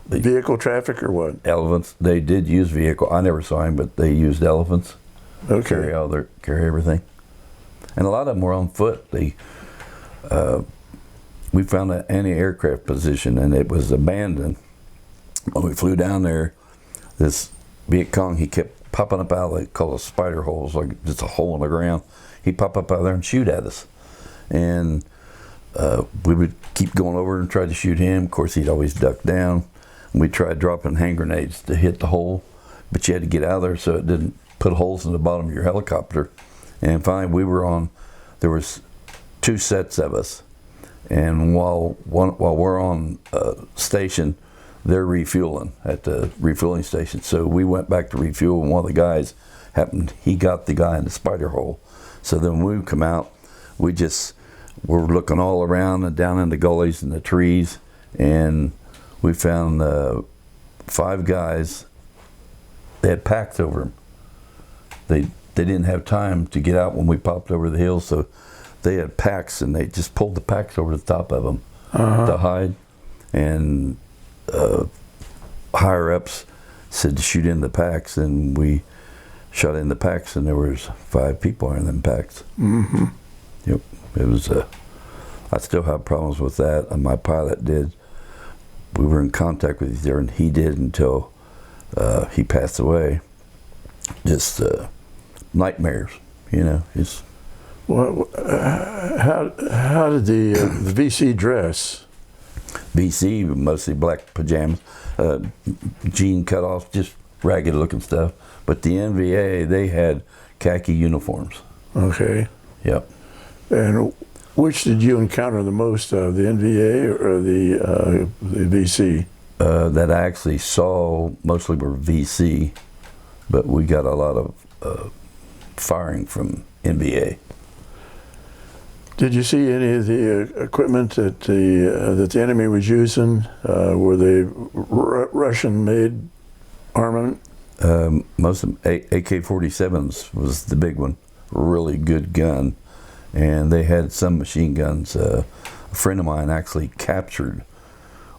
vehicle traffic, or what? Elephants. They did use vehicle. I never saw him, but they used elephants. Okay. Carry everything. And a lot of them were on foot. We found an anti-aircraft position, and it was abandoned. When we flew down there, this Viet Cong, he kept popping up out like called spider holes, like just a hole in the ground. He'd pop up out there and shoot at us. And we would keep going over and try to shoot him. Of course, he'd always duck down. And we tried dropping hand grenades to hit the hole, but you had to get out of there so it didn't put holes in the bottom of your helicopter. And finally, there was 2 sets of us. And while we're on station, they're refueling at the refueling station. So we went back to refuel, and one of the guys he got the guy in the spider hole. So then when we would come out, we just were looking all around and down in the gullies and the trees, and we found 5 guys. They had packs over them. They didn't have time to get out when we popped over the hill, so they had packs, and they just pulled the packs over the top of them to hide. And higher ups said to shoot in the packs, and we shot in the packs, and there was 5 people in them packs. Mm-hmm. Yep, it was. I still have problems with that, and my pilot did. We were in contact with each other, and he did until he passed away. Just nightmares, you know. Well, how did the VC dress? BC, mostly black pajamas, jean cutoffs, just ragged looking stuff. But the NVA, they had khaki uniforms. Okay. Yep. And which did you encounter the most of, the NVA or the VC? That I actually saw mostly were VC, but we got a lot of firing from NVA. Did you see any of the equipment that the enemy was using? Were they Russian-made armament? Most of them, AK-47s was the big one, really good gun, and they had some machine guns. A friend of mine actually captured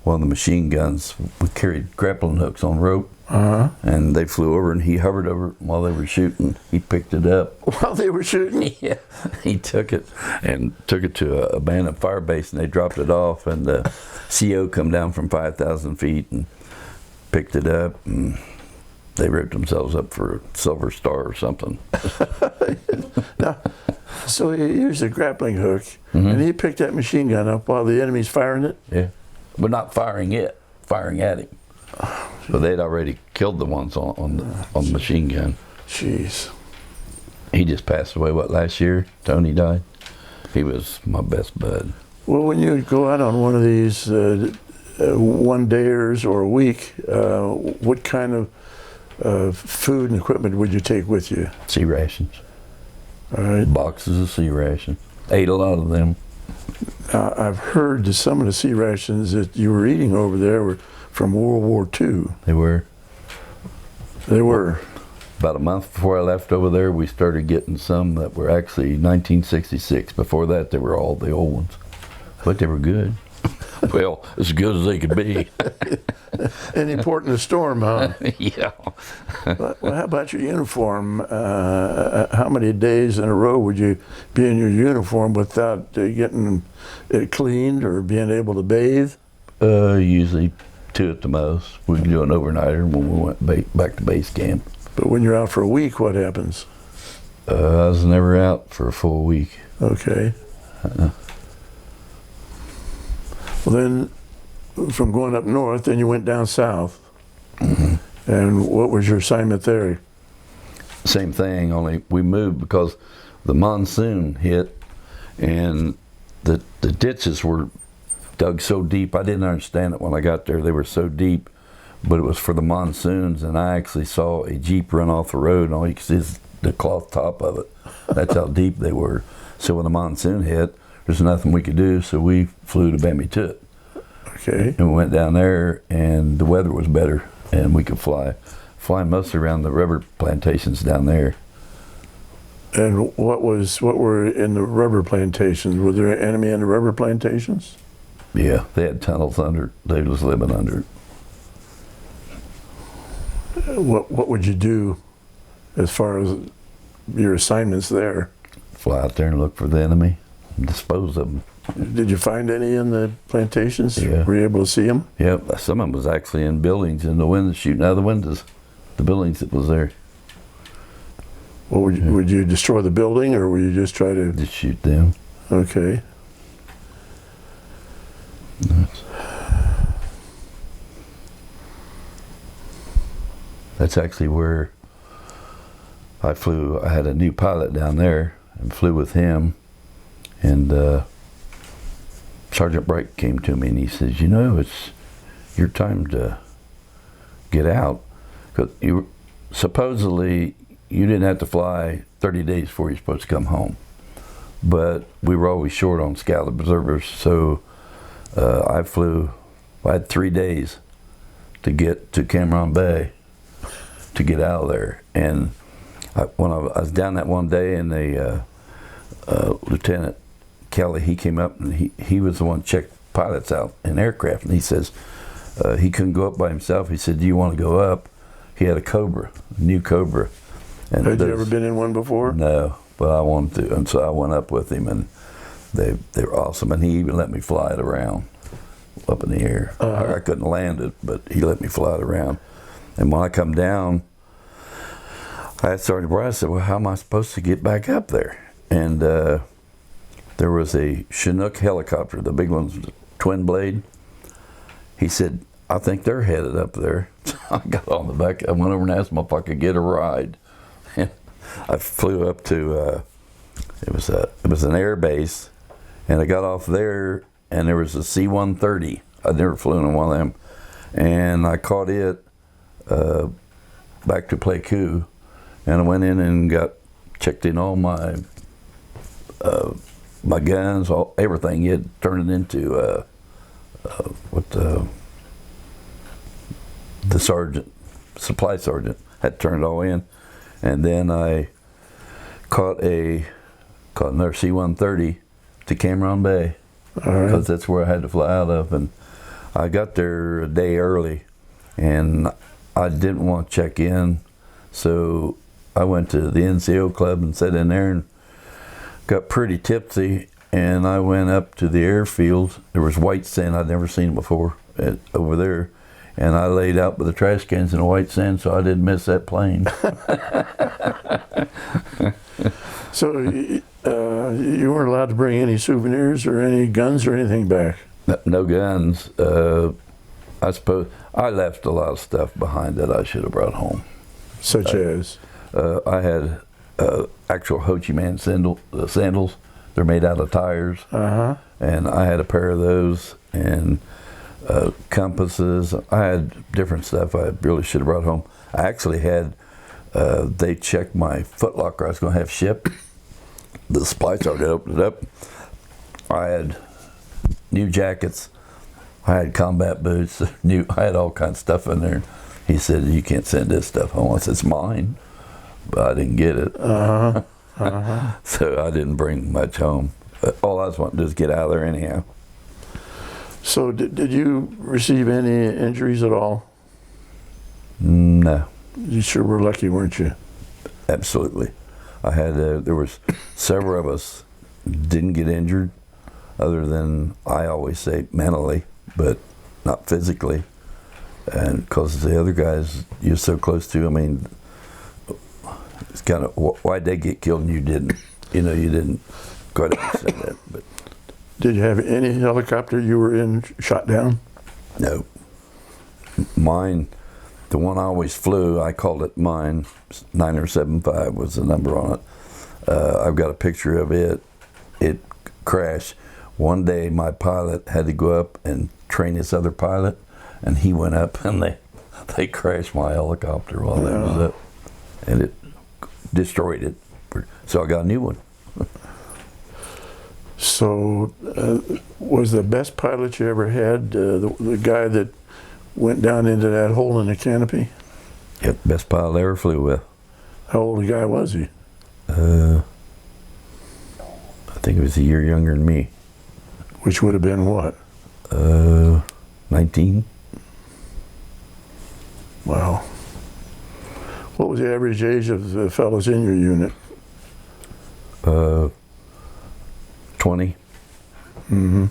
one of the machine guns. We carried grappling hooks on rope, and they flew over, and he hovered over it while they were shooting. He picked it up. While they were shooting? Yeah. He took it to a abandoned fire base, and they dropped it off, and the CO come down from 5,000 feet and picked it up, and they ripped themselves up for a Silver Star or something. Now, so he used a grappling hook, and he picked that machine gun up while the enemy's firing it? Yeah. But not firing it, firing at him. So they'd already killed the ones on the machine gun. Jeez. He just passed away, last year? Tony died? He was my best bud. Well, when you go out on one of these one-dayers or a week, what kind of food and equipment would you take with you? Sea rations. All right. Boxes of sea rations. Ate a lot of them. I've heard that some of the sea rations that you were eating over there were from World War II. They were. They were. About a month before I left over there, we started getting some that were actually 1966. Before that, they were all the old ones. But they were good. Well, as good as they could be. And important a storm, huh? Yeah. Well, how about your uniform? How many days in a row would you be in your uniform without getting it cleaned or being able to bathe? Usually 2 at the most. We could do an overnighter when we went back to base camp. But when you're out for a week, what happens? I was never out for a full week. Okay. Well, then, from going up north, then you went down south. And what was your assignment there? Same thing, only we moved because the monsoon hit, and the ditches were dug so deep. I didn't understand it when I got there. They were so deep, but it was for the monsoons, and I actually saw a Jeep run off the road, and all you could see is the cloth top of it. That's how deep they were. So when the monsoon hit, there's nothing we could do, so we flew to Bambi-Tut. Okay. And we went down there, and the weather was better, and we could fly mostly around the rubber plantations down there. And what were in the rubber plantations? Were there enemy in the rubber plantations? Yeah, they had tunnels under it. They was living under it. What would you do as far as your assignments there? Fly out there and look for the enemy and dispose of them. Did you find any in the plantations? Yeah. Were you able to see them? Yep, some of them was actually in buildings in the windows, shooting out of the windows. The buildings that was there. Well, would you destroy the building, or would you just try to... Just shoot them. Okay. That's actually where I flew. I had a new pilot down there and flew with him, and Sergeant Bright came to me and he says, you know, it's your time to get out, because supposedly you didn't have to fly 30 days before you're supposed to come home, but we were always short on scout observers, so I had 3 days to get to Cameron Bay to get out of there. And when I was down that one day, and Lieutenant Kelly, he came up, and he was the one that checked pilots out in aircraft, and he says he couldn't go up by himself. He said, do you want to go up? He had a new Cobra. And Had you ever been in one before? No, but I wanted to, and so I went up with him, and they were awesome, and he even let me fly it around up in the air. I couldn't land it, but he let me fly it around. And when I come down, I asked Sergeant Bright, I said, well, how am I supposed to get back up there? And there was a Chinook helicopter, the big ones, twin blade. He said, I think they're headed up there. So I got on the back, I went over and asked him if I could get a ride. And I flew up to, it was an air base, and I got off there, and there was a C-130. I'd never flown in one of them. And I caught it back to Pleiku, and I went in and checked in all my my guns, everything. He had turned it into the sergeant, supply sergeant, had turned it all in. And then I caught another C-130 to Cameron Bay, because that's where I had to fly out of. And I got there a day early, and I didn't want to check in, so I went to the NCO club and sat in there and got pretty tipsy, and I went up to the airfield. There was white sand. I'd never seen it before over there, and I laid out by the trash cans in the white sand so I didn't miss that plane. So you weren't allowed to bring any souvenirs or any guns or anything back? No guns. I suppose I left a lot of stuff behind that I should have brought home. Such as? I had actual Ho Chi Minh sandals. They're made out of tires. Uh-huh. And I had a pair of those, and compasses. I had different stuff I really should have brought home. I actually had, they checked my foot locker I was going to have shipped. The supply sergeant opened it up. I had new jackets. I had combat boots. I had all kinds of stuff in there. He said, "You can't send this stuff home." I said, "It's mine," but I didn't get it. Uh-huh. Uh-huh. So I didn't bring much home. But all I was wanting to do is get out of there anyhow. So did you receive any injuries at all? No. You sure were lucky, weren't you? Absolutely. I had, there was several of us didn't get injured, other than, I always say, mentally, but not physically. And because the other guys you're so close to, I mean, it's kind of, why'd they get killed and you didn't? You know, you didn't quite understand that. But Did you have any helicopter you were in shot down? no. Mine, the one I always flew, I called it mine, 9075 was the number on it. I've got a picture of it. It crashed. One day my pilot had to go up and train this other pilot, and he went up and they crashed my helicopter while that was up, and it destroyed it. So I got a new one. So was the best pilot you ever had the guy that went down into that hole in the canopy? Yep, best pilot I ever flew with. How old a guy was he? I think he was a year younger than me. Which would have been what? 19. Wow. What was the average age of the fellows in your unit? 20. Mm-hmm.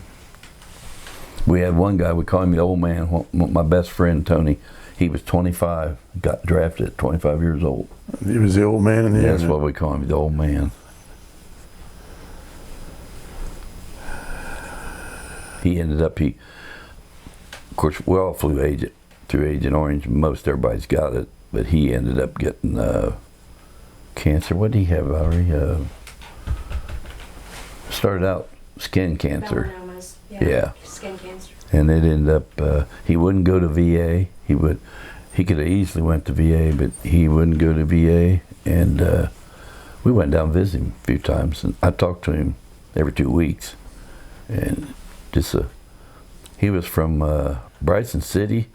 We had one guy, we call him the old man, my best friend, Tony. He was 25, got drafted at 25 years old. He was the old man in the unit. That's what we call him, the old man. He ended up, of course, we all flew through Agent Orange. Most everybody's got it, but he ended up getting cancer. What did he have, Valerie? Started out skin cancer. Melanomas, Yeah. Skin cancer. And it ended up, he wouldn't go to VA. He could have easily went to VA, but he wouldn't go to VA. And we went down and visited him a few times, and I talked to him every 2 weeks. And just he was from Bryson City,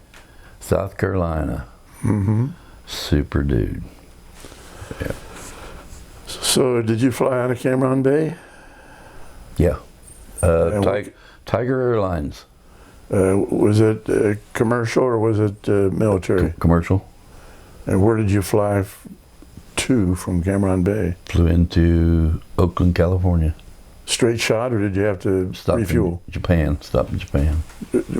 South Carolina. Mm-hmm. Super dude. Yeah. So did you fly out of Cameron Bay? Yeah. And Tiger Airlines. Was it commercial or was it military? Commercial. And where did you fly to from Cameron Bay? Flew into Oakland, California. Straight shot, or did you have to refuel? In Japan. Stopped in Japan.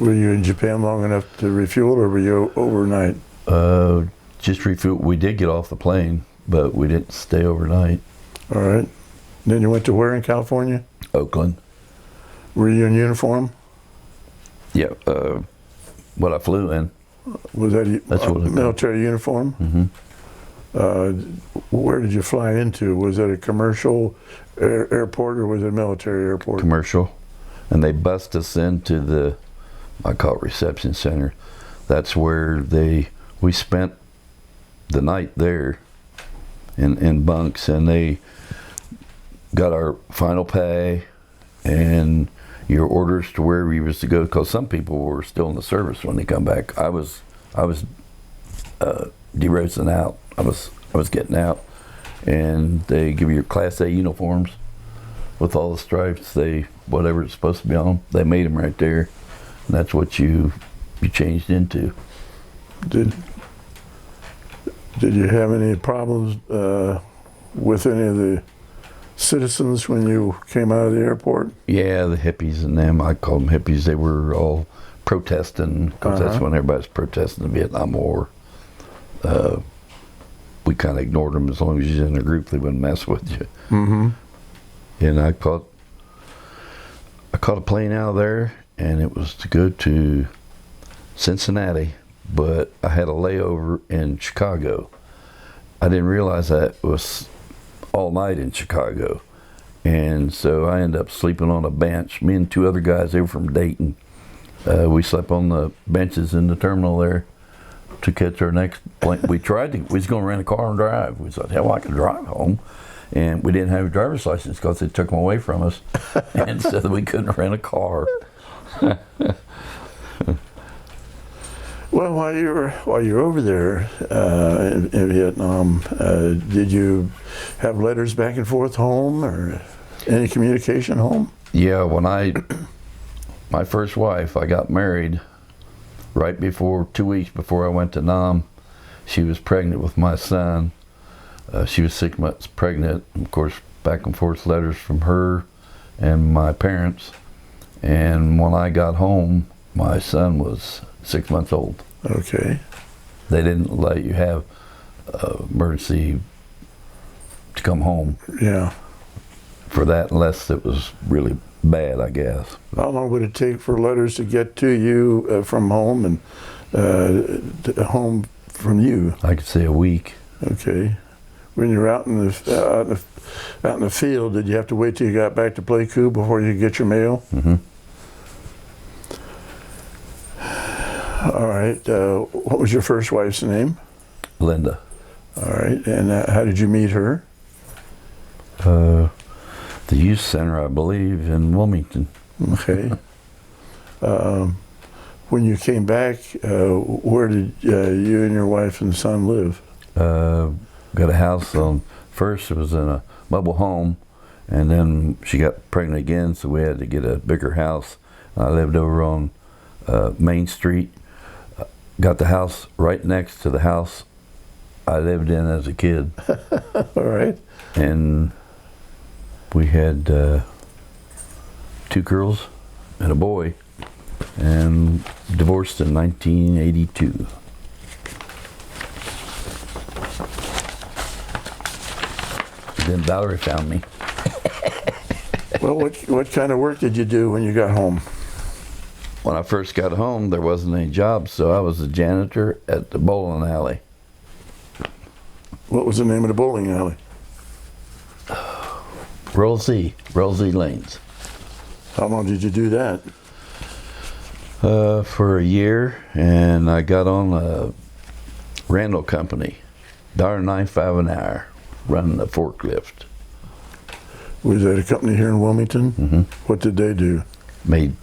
Were you in Japan long enough to refuel, or were you overnight? Just refuel. We did get off the plane, but we didn't stay overnight. All right. Then you went to where in California? Oakland. Were you in uniform? Yeah. What I flew in. Was that That's what military uniform? Mm-hmm. Where did you fly into? Was it a commercial airport or was it a military airport? Commercial. And they bussed us into I call it reception center. That's where we spent the night there in bunks, and they got our final pay and your orders to where we was to go, because some people were still in the service when they come back. I was derosing out. I was getting out, and they give you your Class A uniforms with all the stripes. Whatever it's supposed to be on, they made them right there, that's what you changed into. Did you have any problems with any of the citizens when you came out of the airport? Yeah, the hippies and them, I call them hippies, they were all protesting, because that's when everybody's protesting the Vietnam War. We kind of ignored them. As long as you're in a group, they wouldn't mess with you. Mm-hmm. And I caught a plane out of there, and it was to go to Cincinnati, but I had a layover in Chicago. I didn't realize that it was all night in Chicago, and so I ended up sleeping on a bench. Me and two other guys, they were from Dayton. We slept on the benches in the terminal there to catch our next plane. We was going to rent a car and drive. We thought, hell, I could drive home. And we didn't have a driver's license because they took them away from us, and so we couldn't rent a car. Well, while you were over there in Vietnam, did you have letters back and forth home, or any communication home? Yeah, when my first wife, I got married right before, 2 weeks before I went to Nam. She was pregnant with my son. She was 6 months pregnant. Of course, back and forth letters from her and my parents. And when I got home, my son was 6 months old. Okay. They didn't let you have emergency to come home. Yeah. For that, unless it was really bad, I guess. How long would it take for letters to get to you from home and home from you? I could say a week. Okay. When you're out in the field, did you have to wait till you got back to Pleiku before you could get your mail? Mm-hmm. All right. What was your first wife's name? Linda. All right. And how did you meet her? The youth center, I believe, in Wilmington. Okay. When you came back, where did you and your wife and son live? Got a house on, first it was in a mobile home, and then she got pregnant again, so we had to get a bigger house. I lived over on Main Street. Got the house right next to the house I lived in as a kid. All right. And we had 2 girls and a boy, and divorced in 1982. Then Valerie found me. Well, what kind of work did you do when you got home? When I first got home, there wasn't any jobs, so I was a janitor at the bowling alley. What was the name of the bowling alley? Roll Z Lanes. How long did you do that? For a year, and I got on a Randall company, $1.95 an hour, running a forklift. Was that a company here in Wilmington? Mm-hmm. What did they do? Made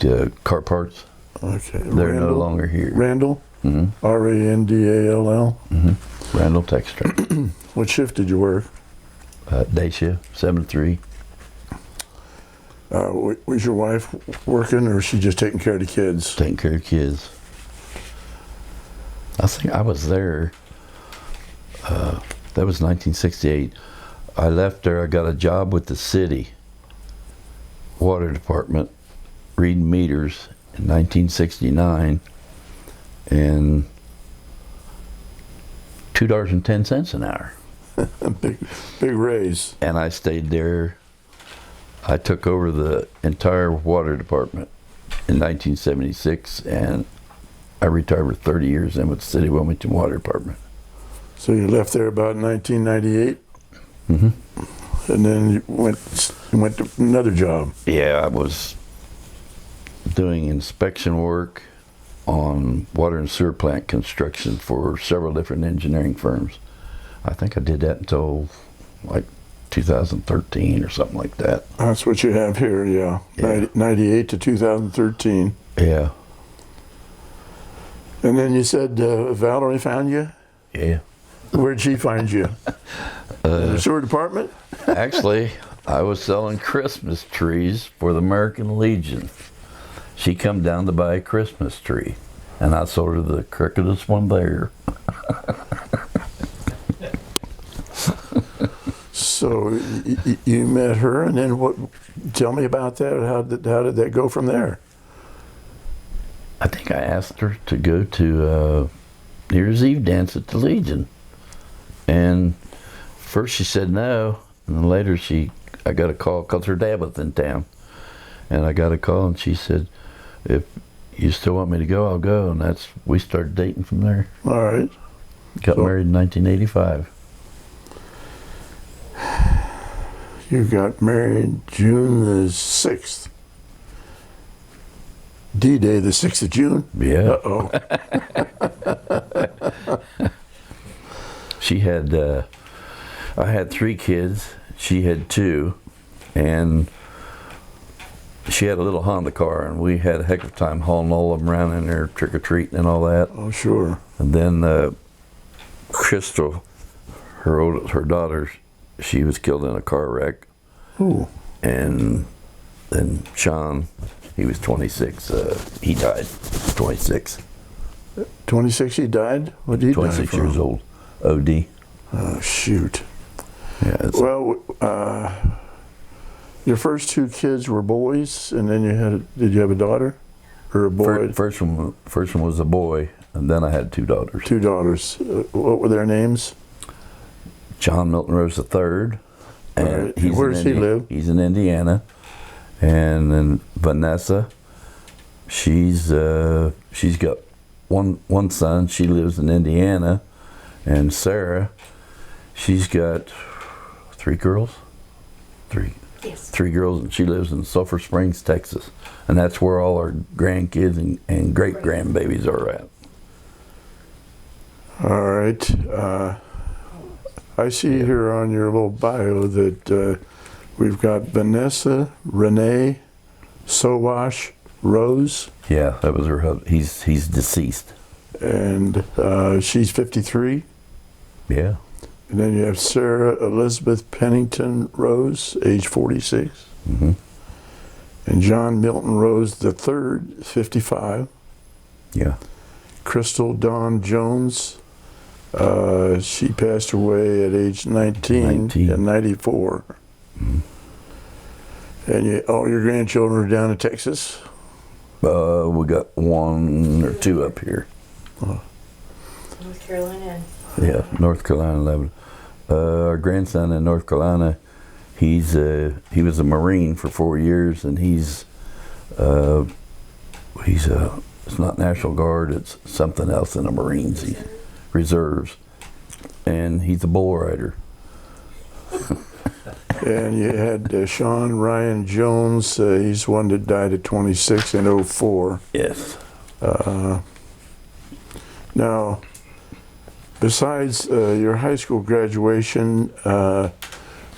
car parts. Okay. They're no longer here. Randall? Mm-hmm. R-A-N-D-A-L-L? Mm-hmm. Randall Textile. What shift did you work? Day shift, 7 to 3. Was your wife working, or was she just taking care of the kids? Taking care of kids. I think I was there. That was 1968. I left there. I got a job with the city water department, reading meters in 1969, and $2.10 an hour. big raise. And I stayed there. I took over the entire water department in 1976, and I retired with 30 years in with the City of Wilmington Water Department. So you left there about 1998? Mm-hmm. And then you went to another job. Yeah, I was doing inspection work on water and sewer plant construction for several different engineering firms. I think I did that until like 2013 or something like that. That's what you have here, yeah. 98 to 2013. Yeah. And then you said Valerie found you? Yeah. Where'd she find you? In the sewer department? Actually, I was selling Christmas trees for the American Legion. She come down to buy a Christmas tree, and I sold her the crookedest one there. So you met her, and then what? Tell me about that. How did that go from there? I think I asked her to go to New Year's Eve dance at the Legion, and first she said no, and then later I got a call because her dad was in town, and I got a call, and she said, "If you still want me to go, I'll go," and we started dating from there. All right. Got married in 1985. You got married June the 6th. D-Day, the 6th of June? Yeah. Uh-oh. She had, I had 3 kids. She had 2. And she had a little Honda car, and we had a heck of a time hauling all of them around in there, trick-or-treating and all that. Oh, sure. And then Crystal, her daughter, she was killed in a car wreck. Ooh. And then Sean, he was 26. He died 26. 26 he died? What did he die 26 from? years old. OD. Oh, shoot. Yeah. Well, your first 2 kids were boys, and then did you have a daughter? Or a boy? First one was a boy, and then I had 2 daughters. 2 daughters. What were their names? John Milton Rose III. And Right. Where does he live? He's in Indiana. And then Vanessa, she's got one son. She lives in Indiana. And Sarah, she's got 3 girls. 3. Yes. 3 girls, and she lives in Sulphur Springs, Texas. And that's where all our grandkids and great-grandbabies are at. All right. I see here on your little bio that we've got Vanessa, Renee, Sowash, Rose. Yeah, that was her husband. He's deceased. And she's 53. Yeah. And then you have Sarah Elizabeth Pennington Rose, age 46. Mm-hmm. And John Milton Rose III, 55. Yeah. Crystal Dawn Jones, she passed away at age 19. In 94. Mm-hmm. And all your grandchildren are down in Texas? We got 1 or 2 up here. North Carolina. Yeah, North Carolina 11. Our grandson in North Carolina, he was a Marine for 4 years, and it's not National Guard, it's something else in the Marines, reserves, and he's a bull rider. And you had Sean Ryan Jones, he's one that died at 26 in 04. Yes. Now, besides your high school graduation,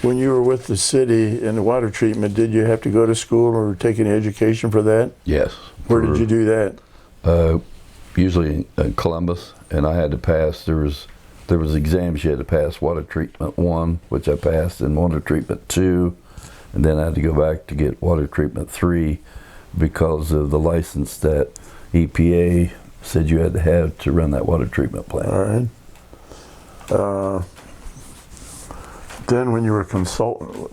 when you were with the city in the water treatment, did you have to go to school or take any education for that? Yes. Where did you do that? Usually in Columbus, and I had to pass. There was exams you had to pass. Water treatment 1, which I passed, and water treatment 2, and then I had to go back to get water treatment 3 because of the license that EPA said you had to have to run that water treatment plant. All right. Then when you were consultant,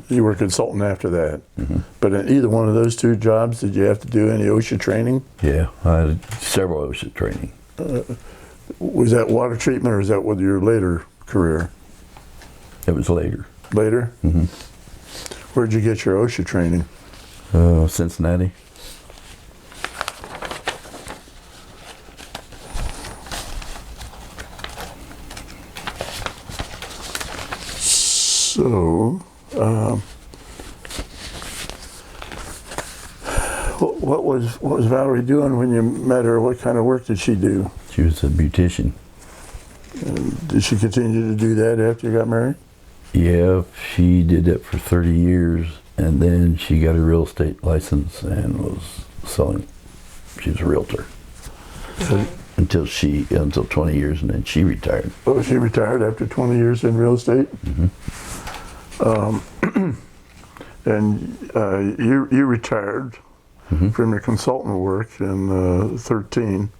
you were consultant after that. Mm-hmm. But in either one of those 2 jobs, did you have to do any OSHA training? Yeah, I had several OSHA training. Was that water treatment, or is that with your later career? It was later. Later? Mm-hmm. Where'd you get your OSHA training? Cincinnati. So, what was Valerie doing when you met her? What kind of work did she do? She was a beautician. And did she continue to do that after you got married? Yeah, she did that for 30 years, and then she got a real estate license and was selling. She was a realtor until 20 years, and then she retired. Oh, she retired after 20 years in real estate? Mm-hmm. And you retired. from your consultant work in 13.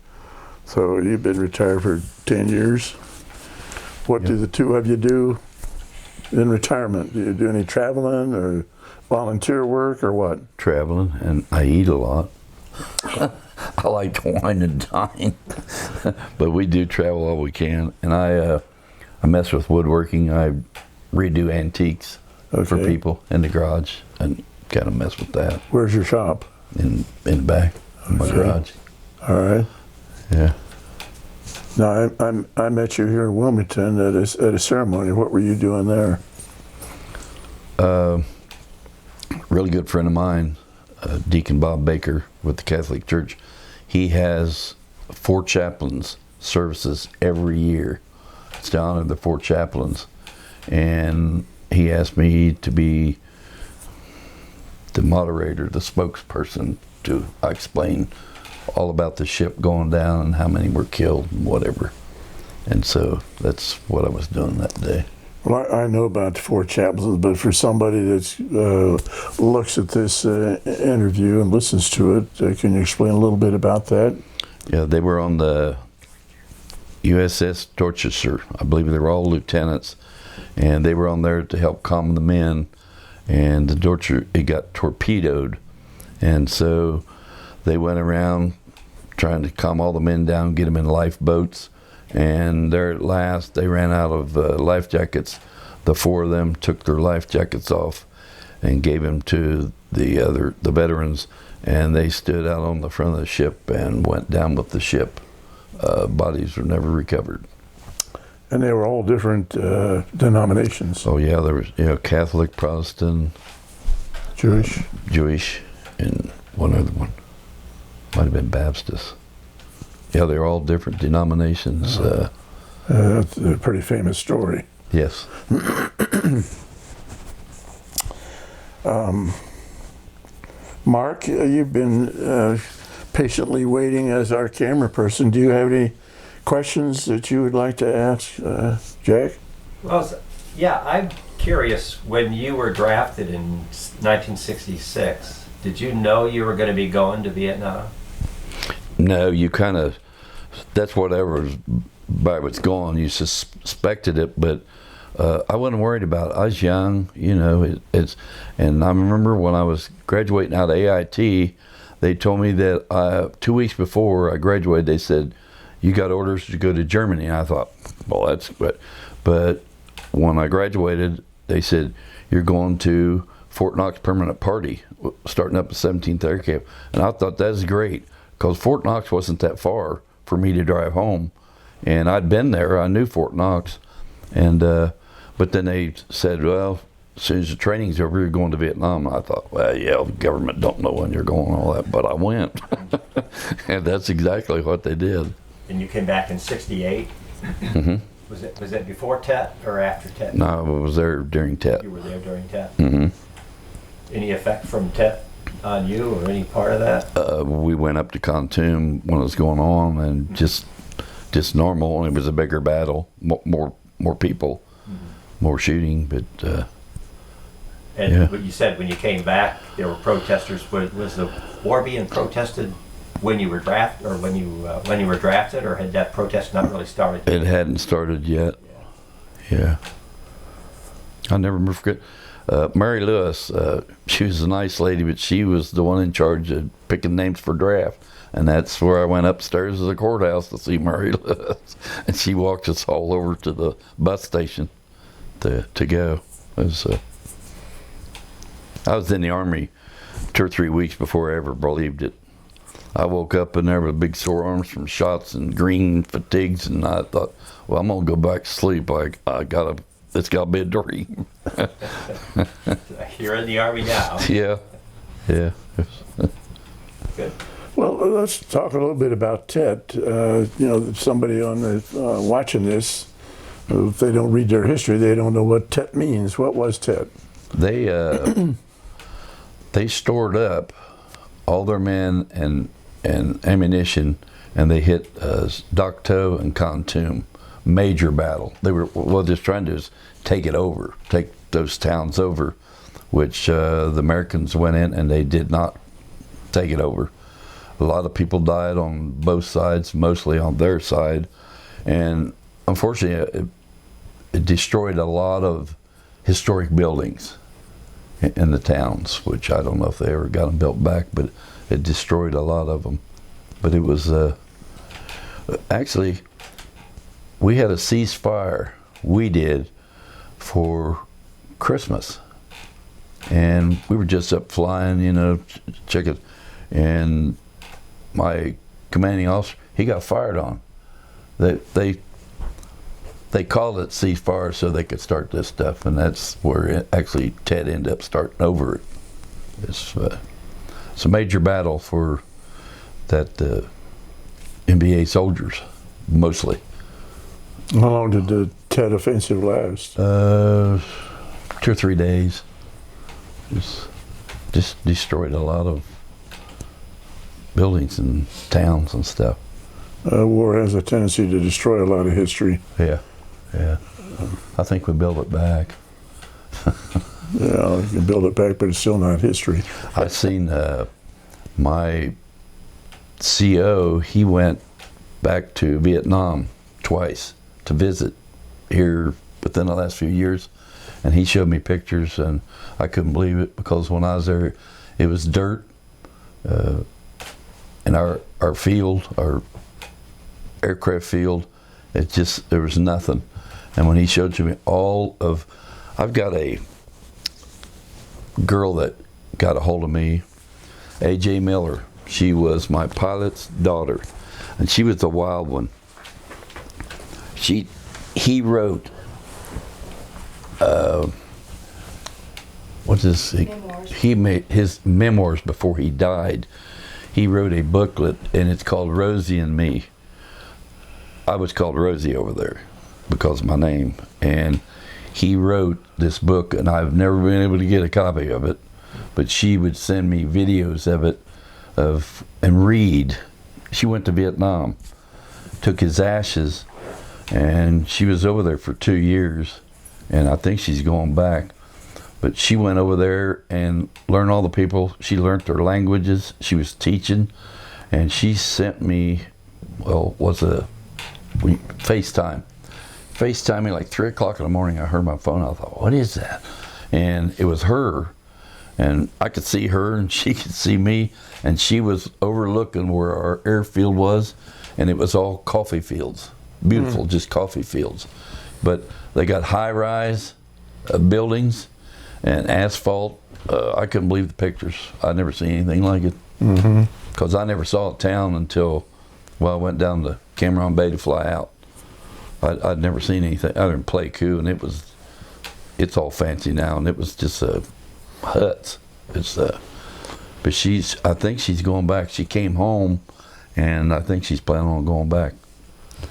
So you've been retired for 10 years. What do the two of you do in retirement? Do you do any traveling or volunteer work or what? Traveling, and I eat a lot. I like to wine and dine, but we do travel all we can. And I mess with woodworking. I redo antiques for people in the garage, and kind of mess with that. Where's your shop? In the back of my garage. All right. Yeah. Now, I met you here in Wilmington at a ceremony. What were you doing there? Really good friend of mine, Deacon Bob Baker with the Catholic Church. He has 4 chaplains services every year. It's to honor the 4 chaplains. And he asked me to be the moderator, the spokesperson, to explain all about the ship going down and how many were killed and whatever. And so that's what I was doing that day. Well, I know about the 4 chaplains, but for somebody that looks at this interview and listens to it, can you explain a little bit about that? Yeah, they were on the USS Dorchester. I believe they were all lieutenants, and they were on there to help calm the men. And the Dorchester, it got torpedoed, and so they went around trying to calm all the men down, get them in lifeboats. And there at last, they ran out of life jackets. The 4 of them took their life jackets off and gave them to the veterans, and they stood out on the front of the ship and went down with the ship. Bodies were never recovered. And they were all different denominations. Oh yeah, there was Catholic, Protestant, Jewish, and one other one. Might have been Baptist. Yeah, they're all different denominations. That's a pretty famous story. Yes. Mark, you've been patiently waiting as our camera person. Do you have any questions that you would like to ask Jack? Well, yeah, I'm curious, when you were drafted in 1966, did you know you were going to be going to Vietnam? No, you kind of, that's whatever, by what's going, you suspected it, but I wasn't worried about it. I was young, and I remember when I was graduating out of AIT, they told me that 2 weeks before I graduated, they said, you got orders to go to Germany. And I thought, well, that's good. But when I graduated, they said, you're going to Fort Knox Permanent Party, starting up at 17th Air Camp. And I thought, that's great, because Fort Knox wasn't that far for me to drive home. And I'd been there, I knew Fort Knox. And but then they said, well, as soon as the training's over, you're going to Vietnam. And I thought, well, yeah, the government don't know when you're going and all that. But I went. And that's exactly what they did. And you came back in '68. Mm-hmm. Was it before TET or after TET? No, I was there during TET. You were there during TET. Mm-hmm. Any effect from TET on you or any part of that? We went up to Khartoum when it was going on, and just normal. It was a bigger battle, more people, more shooting, but. And yeah. what you said when you came back, there were protesters. Was the war being protested when you were drafted, or when you were drafted, or had that protest not really started yet? It hadn't started yet. Yeah. I'll never forget. Mary Lewis, she was a nice lady, but she was the one in charge of picking names for draft. And that's where I went upstairs to the courthouse to see Mary Lewis. And she walked us all over to the bus station to go. I was in the Army 2 or 3 weeks before I ever believed it. I woke up and there were big sore arms from shots and green fatigues, and I thought, well, I'm gonna go back to sleep. It's gotta be a dream. You're in the Army now. Yeah. Good. Well, let's talk a little bit about TET. Somebody watching this, if they don't read their history, they don't know what TET means. What was TET? They stored up all their men and ammunition, and they hit Dak To and Khartoum. Major battle. They were just trying to take those towns over, which the Americans went in and they did not take it over. A lot of people died on both sides, mostly on their side, and unfortunately it destroyed a lot of historic buildings in the towns, which I don't know if they ever got them built back, but it destroyed a lot of them. But it was actually, we had a ceasefire, we did, for Christmas, and we were just up flying, you know, checking, and my commanding officer, he got fired on. They called it ceasefire so they could start this stuff, and that's where actually Ted ended up starting over it. It's a major battle for that NBA soldiers, mostly. How long did the Tet offensive last? 2 or 3 days. Just destroyed a lot of buildings and towns and stuff. War has a tendency to destroy a lot of history. Yeah. I think we built it back. Yeah, you can build it back, but it's still not history. I've seen my CO, he went back to Vietnam twice to visit here within the last few years, and he showed me pictures, and I couldn't believe it, because when I was there, it was dirt, and our field, our aircraft field, there was nothing. And when he showed to me I've got a girl that got a hold of me, A.J. Miller. She was my pilot's daughter, and she was the wild one. He wrote, Memoirs. He made his memoirs before he died. He wrote a booklet, and it's called Rosie and Me. I was called Rosie over there because of my name, and he wrote this book, and I've never been able to get a copy of it, but she would send me videos of it, and read. She went to Vietnam, took his ashes, and she was over there for 2 years, and I think she's going back. But she went over there and learned all the people. She learned their languages. She was teaching, and she sent me, FaceTime. FaceTime me like 3 o'clock in the morning. I heard my phone. I thought, what is that? And it was her. And I could see her, and she could see me. And she was overlooking where our airfield was, and it was all coffee fields. Beautiful, just coffee fields. But they got high-rise buildings and asphalt. I couldn't believe the pictures. I'd never seen anything like it. Because I never saw a town until, I went down to Cameron Bay to fly out. I'd never seen anything other than Pleiku, and it's all fancy now, and it was just huts. But I think she's going back. She came home, and I think she's planning on going back.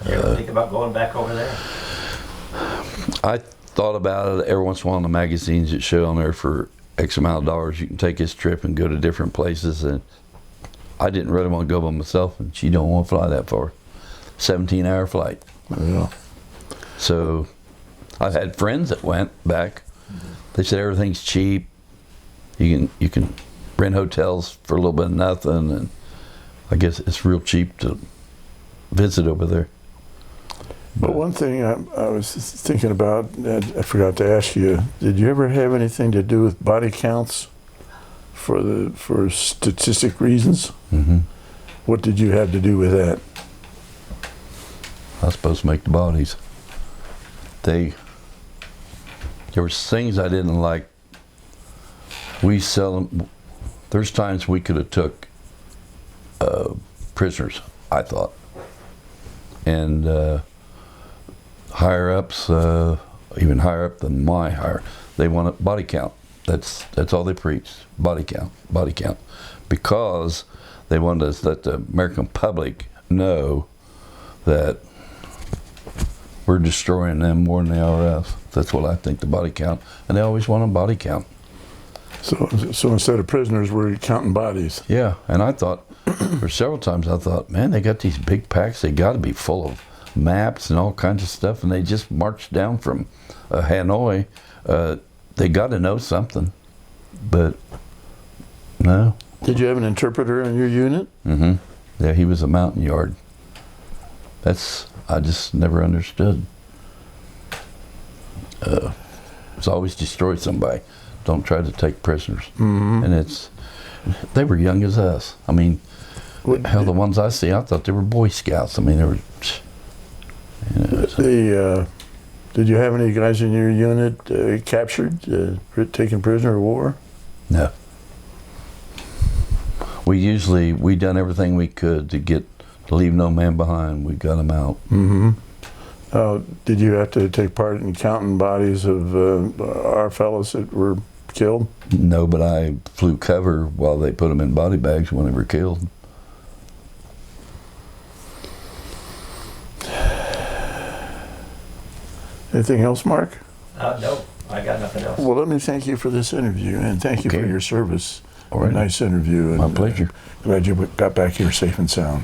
You ever think about going back over there? I thought about it every once in a while in the magazines that show on there for X amount of dollars. You can take this trip and go to different places, and I didn't really want to go by myself, and she don't want to fly that far. 17-hour flight. Yeah. So I've had friends that went back. They said everything's cheap. You can rent hotels for a little bit of nothing, and I guess it's real cheap to visit over there. But one thing I was thinking about, I forgot to ask you, did you ever have anything to do with body counts for statistic reasons? Mm-hmm. What did you have to do with that? I was supposed to make the bodies. There were things I didn't like. We sell them. There's times we could have took prisoners, I thought, and higher ups, even higher up than my higher, they want a body count. That's all they preach. Body count, because they wanted to let the American public know that we're destroying them more than they are us. That's what I think, the body count. And they always want a body count. So instead of prisoners, we're counting bodies. Yeah, and I thought, for several times I thought, man, they got these big packs, they got to be full of maps and all kinds of stuff, and they just marched down from Hanoi. They got to know something. But no, Did you have an interpreter in your unit? Mm-hmm. Yeah, he was a mountain guard. I just never understood. It's always destroy somebody. Don't try to take prisoners. Mm-hmm. And they were young as us. I mean, hell, the ones I see, I thought they were Boy Scouts. I mean, they were, Did you have any guys in your unit captured, taken prisoner of war? no. We done everything we could to leave no man behind. We got them out. Mm-hmm. Did you have to take part in counting bodies of our fellows that were killed? No, but I flew cover while they put them in body bags when they were killed. Anything else, Mark? No, I got nothing else. Well, let me thank you for this interview, and thank you for Okay. your service. All right. Nice interview. My and, pleasure. Glad you got back here safe and sound.